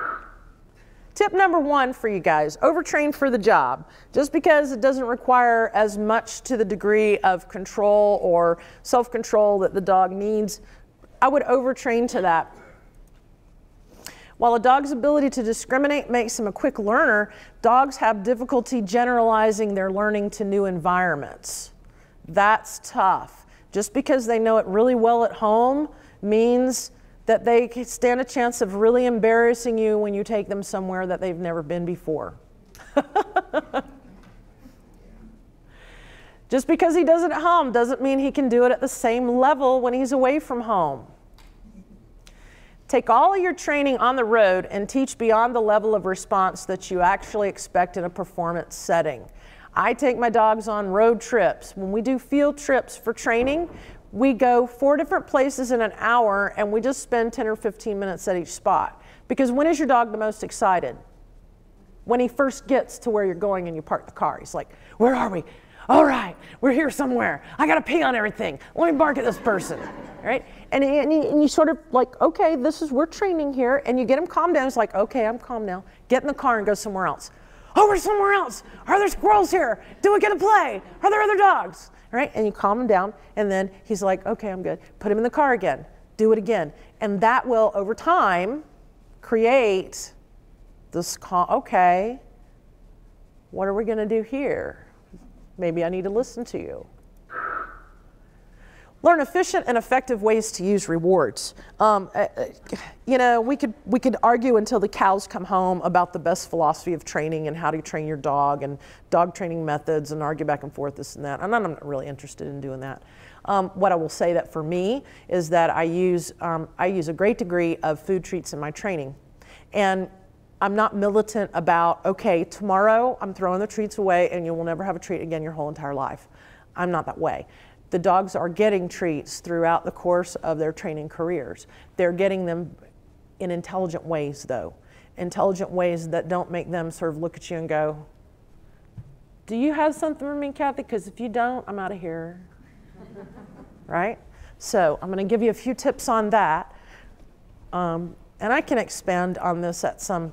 Tip number 1 for you guys, overtrain for the job. Just because it doesn't require as much to the degree of control or self-control that the dog needs, I would overtrain to that. While a dog's ability to discriminate makes him a quick learner, dogs have difficulty generalizing their learning to new environments. That's tough. Just because they know it really well at home means that they stand a chance of really embarrassing you when you take them somewhere that they've never been before. Just because he does it at home doesn't mean he can do it at the same level when he's away from home. Take all of your training on the road and teach beyond the level of response that you actually expect in a performance setting. I take my dogs on road trips. When we do field trips for training, we go 4 different places in an hour and we just spend 10 or 15 minutes at each spot. Because when is your dog the most excited? When he first gets to where you're going and you park the car. He's like, where are we? All right, we're here somewhere. I gotta pee on everything. Let me bark at this person, right? And you sort of like, okay, we're training here, and you get him calmed down. It's like, okay, I'm calm now. Get in the car and go somewhere else. Oh, we're somewhere else. Are there squirrels here? Do we get to play? Are there other dogs? right? And you calm him down, and then he's like, okay, I'm good. Put him in the car again, do it again. And that will, over time, create this calm, okay, what are we gonna do here? Maybe I need to listen to you. Learn efficient and effective ways to use rewards. You know, we could argue until the cows come home about the best philosophy of training and how to train your dog and dog training methods and argue back and forth this and that. And I'm not really interested in doing that. What I will say that for me is that I use a great degree of food treats in my training. And I'm not militant about, okay, tomorrow I'm throwing the treats away and you will never have a treat again your whole entire life. I'm not that way. The dogs are getting treats throughout the course of their training careers. They're getting them in intelligent ways, though. Intelligent ways that don't make them sort of look at you and go, do you have something for me, Kathy? Because if you don't, I'm out of here. Right? So I'm going to give you a few tips on that. And I can expand on this at some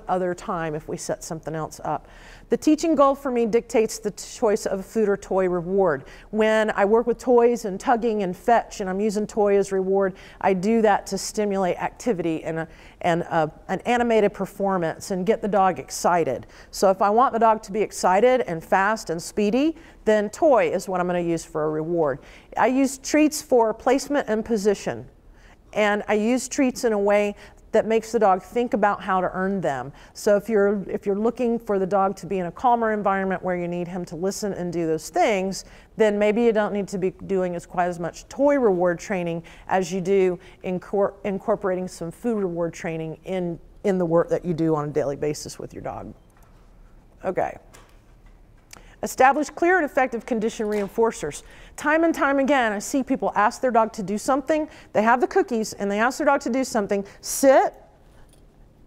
other time if we set something else up. The teaching goal for me dictates the choice of a food or toy reward. When I work with toys and tugging and fetch and I'm using toy as reward, I do that to stimulate activity and an animated performance and get the dog excited. So if I want the dog to be excited and fast and speedy, then toy is what I'm going to use for a reward. I use treats for placement and position. And I use treats in a way that makes the dog think about how to earn them. So if you're looking for the dog to be in a calmer environment where you need him to listen and do those things, then maybe you don't need to be doing quite as much toy reward training as you do incorporating some food reward training in the work that you do on a daily basis with your dog. Okay. Establish clear and effective condition reinforcers. Time and time again, I see people ask their dog to do something. They have the cookies and they ask their dog to do something. Sit,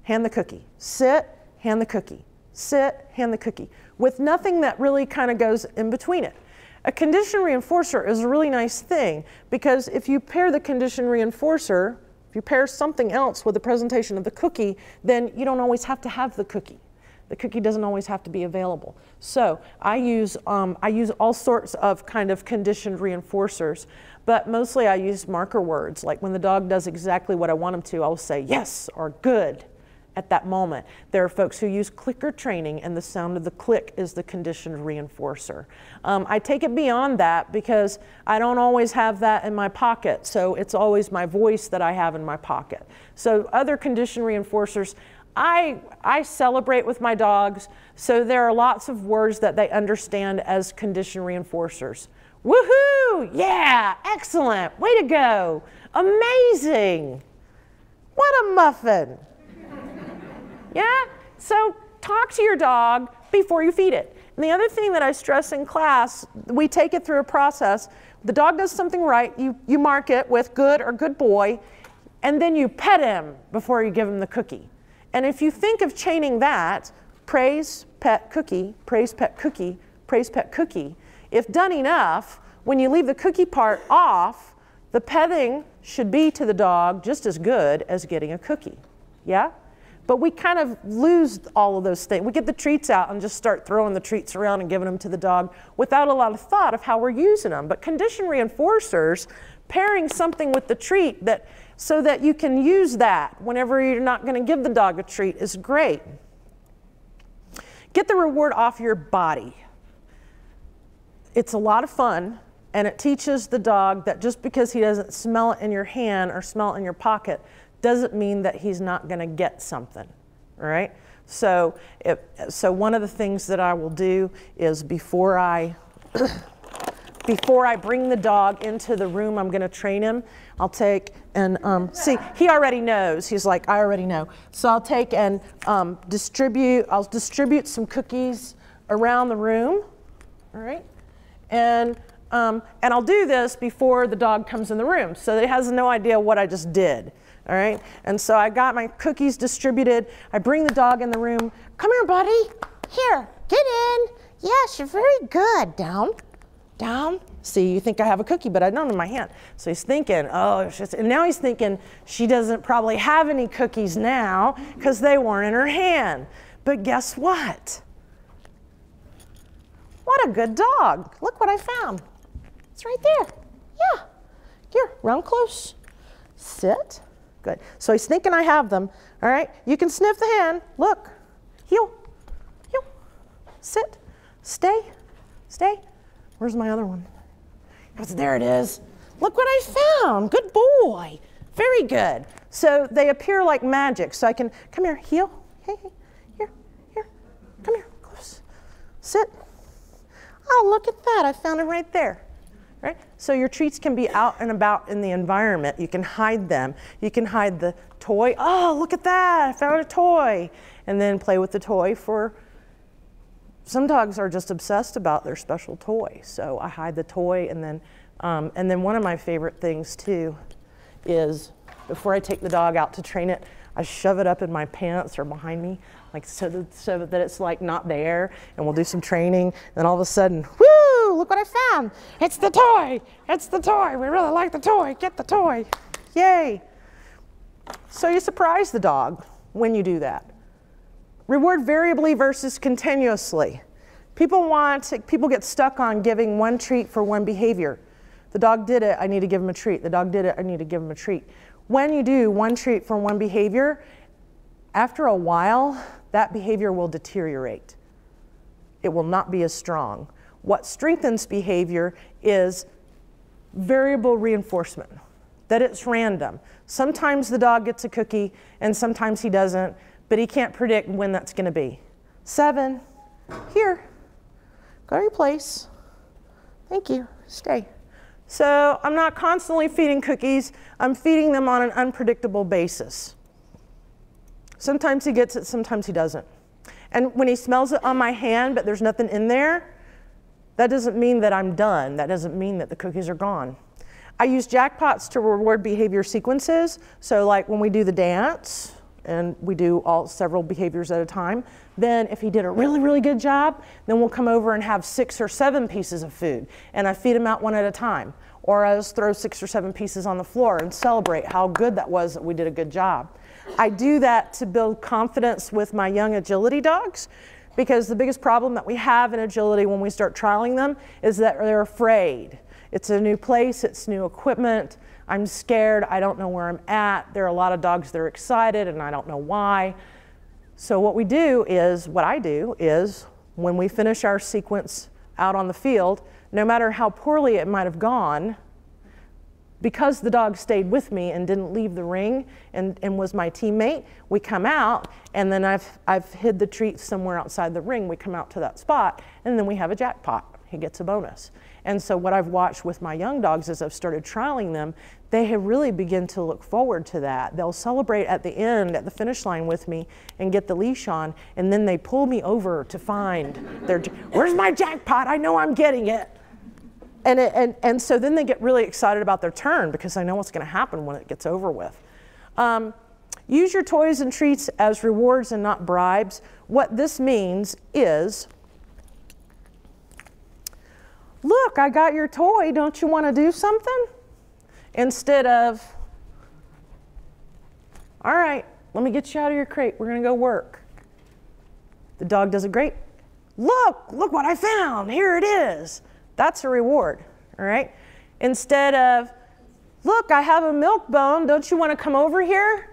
hand the cookie. Sit, hand the cookie. Sit, hand the cookie. With nothing that really kind of goes in between it. A condition reinforcer is a really nice thing because if you pair the condition reinforcer, if you pair something else with the presentation of the cookie, then you don't always have to have the cookie. The cookie doesn't always have to be available. So I use all sorts of kind of conditioned reinforcers, but mostly I use marker words. Like when the dog does exactly what I want him to, I'll say yes or good at that moment. There are folks who use clicker training and the sound of the click is the conditioned reinforcer. I take it beyond that because I don't always have that in my pocket, so it's always my voice that I have in my pocket. So other conditioned reinforcers, I celebrate with my dogs, so there are lots of words that they understand as condition reinforcers. Woohoo! Yeah! Excellent! Way to go! Amazing! What a muffin! Yeah? So talk to your dog before you feed it. And the other thing that I stress in class, we take it through a process. The dog does something right, you mark it with good or good boy, and then you pet him before you give him the cookie. And if you think of chaining that, praise, pet, cookie, praise, pet, cookie, praise, pet, cookie, if done enough, when you leave the cookie part off, the petting should be to the dog just as good as getting a cookie. Yeah? But we kind of lose all of those things. We get the treats out and just start throwing the treats around and giving them to the dog without a lot of thought of how we're using them. But condition reinforcers, pairing something with the treat so that you can use that whenever you're not going to give the dog a treat is great. Get the reward off your body. It's a lot of fun, and it teaches the dog that just because he doesn't smell it in your hand or smell it in your pocket doesn't mean that he's not going to get something, all right? So one of the things that I will do is before I bring the dog into the room I'm going to train him, I'll take and see, he already knows. He's like, I already know. So I'll take and distribute some cookies around the room, all right? And I'll do this before the dog comes in the room, so that he has no idea what I just did, all right? And so I got my cookies distributed. I bring the dog in the room. Come here, buddy. Here, get in. Yes, you're very good. Down. Down. See, you think I have a cookie, but I don't in my hand. So he's thinking, oh, and now he's thinking she doesn't probably have any cookies now because they weren't in her hand. But guess what? What a good dog. Look what I found. It's right there. Yeah. Here, round close. Sit. Good. So he's thinking I have them. All right. You can sniff the hand. Look. Heel. Heel. Sit. Stay. Stay. Where's my other one? There it is. Look what I found. Good boy. Very good. So they appear like magic. So I can, come here, heel. Hey, hey. Here, here. Come here, close. Sit. Oh, look at that. I found it right there. Right? So your treats can be out and about in the environment. You can hide them. You can hide the toy. Oh, look at that. I found a toy. And then play with the toy for, some dogs are just obsessed about their special toy. So I hide the toy, and then one of my favorite things too is before I take the dog out to train it, I shove it up in my pants or behind me, like so that it's like not there, and we'll do some training, and all of a sudden, whoo, look what I found. It's the toy. It's the toy. We really like the toy. Get the toy. Yay. So you surprise the dog when you do that. Reward variably versus continuously. People get stuck on giving one treat for one behavior. The dog did it, I need to give him a treat. The dog did it, I need to give him a treat. When you do one treat for one behavior, after a while, that behavior will deteriorate. It will not be as strong. What strengthens behavior is variable reinforcement, that it's random. Sometimes the dog gets a cookie and sometimes he doesn't, but he can't predict when that's going to be. 7, here, go to your place. Thank you, stay. So I'm not constantly feeding cookies, I'm feeding them on an unpredictable basis. Sometimes he gets it, sometimes he doesn't. And when he smells it on my hand, but there's nothing in there, that doesn't mean that I'm done. That doesn't mean that the cookies are gone. I use jackpots to reward behavior sequences. So like when we do the dance, and we do several behaviors at a time, then if he did a really, really good job, then we'll come over and have 6 or 7 pieces of food, and I feed him out one at a time. Or I just throw 6 or 7 pieces on the floor and celebrate how good that was, that we did a good job. I do that to build confidence with my young agility dogs, because the biggest problem that we have in agility when we start trialing them is that they're afraid. It's a new place, it's new equipment, I'm scared, I don't know where I'm at. There are a lot of dogs that are excited and I don't know why. So what I do is, when we finish our sequence out on the field, no matter how poorly it might have gone, because the dog stayed with me and didn't leave the ring and was my teammate, we come out, and then I've hid the treat somewhere outside the ring. We come out to that spot, and then we have a jackpot. He gets a bonus. And so what I've watched with my young dogs as I've started trialing them, they have really begun to look forward to that. They'll celebrate at the end, at the finish line with me, and get the leash on, and then they pull me over to find where's my jackpot? I know I'm getting it. And so then they get really excited about their turn, because I know what's going to happen when it gets over with. Use your toys and treats as rewards and not bribes. What this means is, look, I got your toy, don't you want to do something? Instead of, all right, let me get you out of your crate, we're going to go work. The dog does it great. Look what I found, here it is. That's a reward, all right? Instead of, look, I have a milk bone, don't you want to come over here?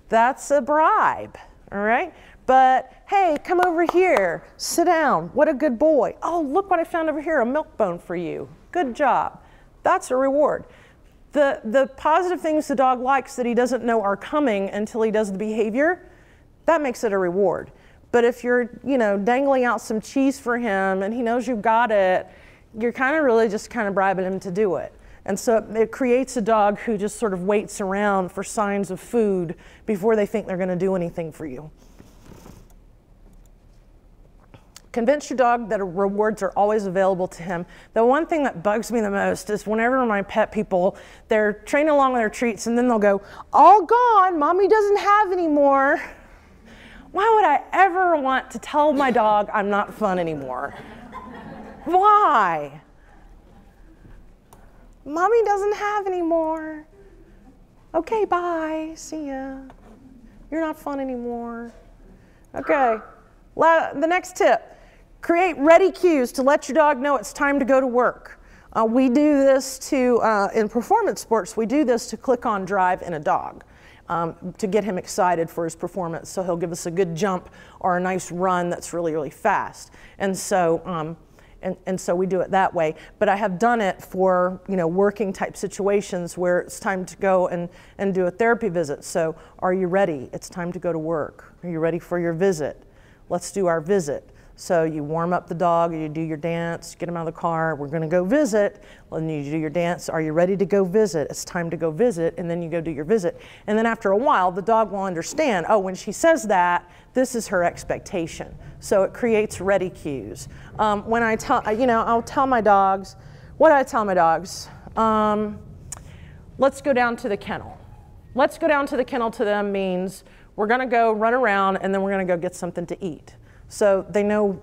That's a bribe, all right? But hey, come over here, sit down, what a good boy. Oh, look what I found over here, a milk bone for you. Good job. That's a reward. The positive things the dog likes that he doesn't know are coming until he does the behavior, that makes it a reward. But if you're, dangling out some cheese for him and he knows you've got it, you're kind of really just kind of bribing him to do it. And so it creates a dog who just sort of waits around for signs of food before they think they're going to do anything for you. Convince your dog that rewards are always available to him. The one thing that bugs me the most is whenever my pet people, they're training along with their treats and then they'll go, all gone, mommy doesn't have any more. Why would I ever want to tell my dog I'm not fun anymore? Why? Mommy doesn't have any more. Okay, bye, see ya. You're not fun anymore. Okay, the next tip. Create ready cues to let your dog know it's time to go to work. We do this to, in performance sports, we do this to click on drive in a dog. To get him excited for his performance, so he'll give us a good jump or a nice run that's really, really fast. And so, and so we do it that way. But I have done it for, you know, working type situations where it's time to go and do a therapy visit. So, are you ready? It's time to go to work. Are you ready for your visit? Let's do our visit. So you warm up the dog, you do your dance, get him out of the car, we're gonna go visit, and you do your dance, are you ready to go visit? It's time to go visit, and then you go do your visit. And then after a while, the dog will understand, oh, when she says that, this is her expectation. So it creates ready cues. When I tell, you know, I'll tell my dogs, what do I tell my dogs? Let's go down to the kennel. Let's go down to the kennel to them means we're gonna go run around and then we're gonna go get something to eat. So they know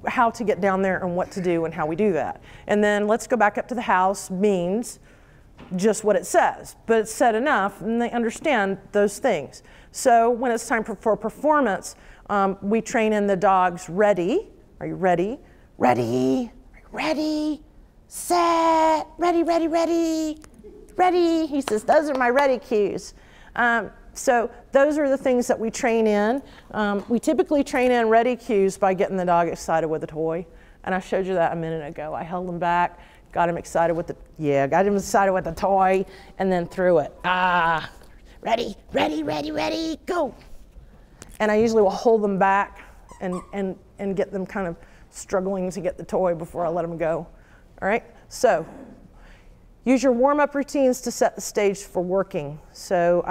how to get down there and what to do and how we do that. And then let's go back up to the house means just what it says, but it's said enough and they understand those things. So when it's time for performance, we train in the dogs ready. Are you ready? Ready, ready, set, ready, ready, ready, ready. He says, those are my ready cues. So those are the things that we train in. We typically train in ready cues by getting the dog excited with a toy. And I showed you that a minute ago. I held him back, got him excited with the, got him excited with the toy, and then threw it. Ready, ready, ready, ready, go. And I usually will hold them back and get them kind of struggling to get the toy before I let them go. All right, so. Use your warm-up routines to set the stage for working. So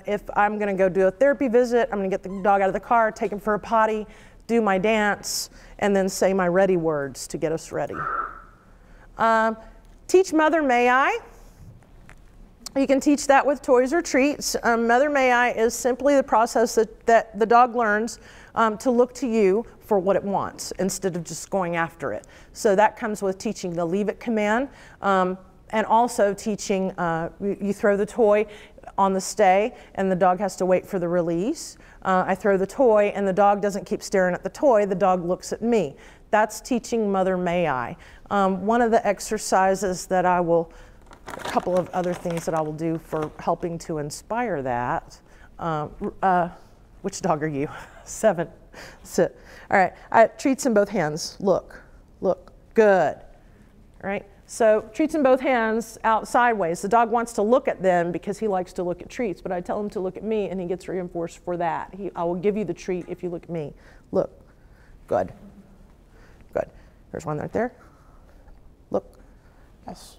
if I'm gonna go do a therapy visit, I'm gonna get the dog out of the car, take him for a potty, do my dance, and then say my ready words to get us ready. Teach Mother May I. You can teach that with toys or treats. Mother May I is simply the process that the dog learns to look to you for what it wants instead of just going after it. So that comes with teaching the leave it command. And also teaching, you throw the toy on the stay and the dog has to wait for the release. I throw the toy and the dog doesn't keep staring at the toy, the dog looks at me. That's teaching Mother May I. One of the exercises that I will, a couple of other things that I will do for helping to inspire that. Which dog are you? 7, sit. All right, treats in both hands, look, good, all right? So treats in both hands out sideways. The dog wants to look at them because he likes to look at treats, but I tell him to look at me and he gets reinforced for that. I will give you the treat if you look at me. Look, good, good. There's one right there. Look, yes.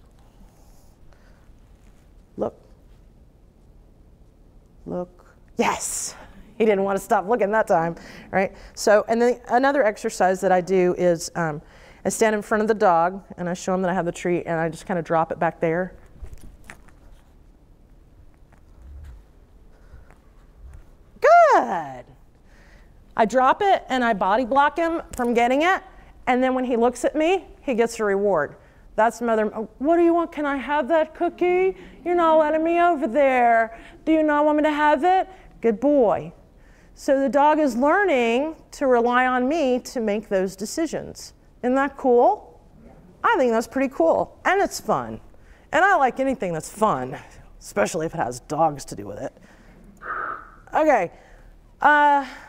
Look, yes. He didn't want to stop looking that time, right? So, and then another exercise that I do is, I stand in front of the dog and I show him that I have the treat and I just kind of drop it back there. Good. I drop it and I body block him from getting it. And then when he looks at me, he gets a reward. That's Mother, what do you want? Can I have that cookie? You're not letting me over there. Do you not want me to have it? Good boy. So the dog is learning to rely on me to make those decisions. Isn't that cool? I think that's pretty cool, and it's fun. And I like anything that's fun, especially if it has dogs to do with it. Okay,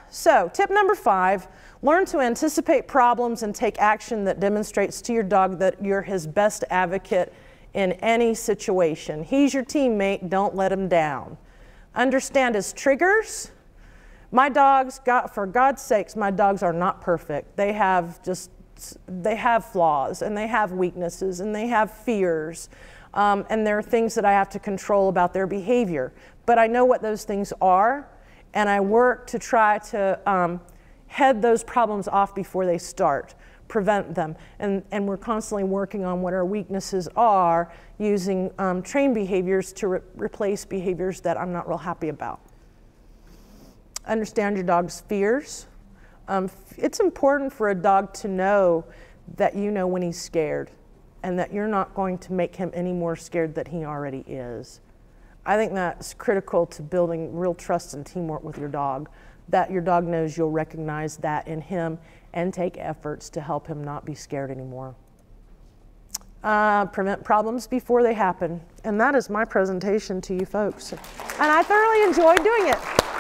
so tip number 5, learn to anticipate problems and take action that demonstrates to your dog that you're his best advocate in any situation. He's your teammate, don't let him down. Understand his triggers. My dogs, for God's sakes, my dogs are not perfect. They have flaws and they have weaknesses and they have fears and there are things that I have to control about their behavior. But I know what those things are and I work to try to head those problems off before they start, prevent them. And we're constantly working on what our weaknesses are using trained behaviors to replace behaviors that I'm not real happy about. Understand your dog's fears. It's important for a dog to know that you know when he's scared and that you're not going to make him any more scared than he already is. I think that's critical to building real trust and teamwork with your dog, that your dog knows you'll recognize that in him and take efforts to help him not be scared anymore. prevent problems before they happen. And that is my presentation to you folks. And I thoroughly enjoyed doing it.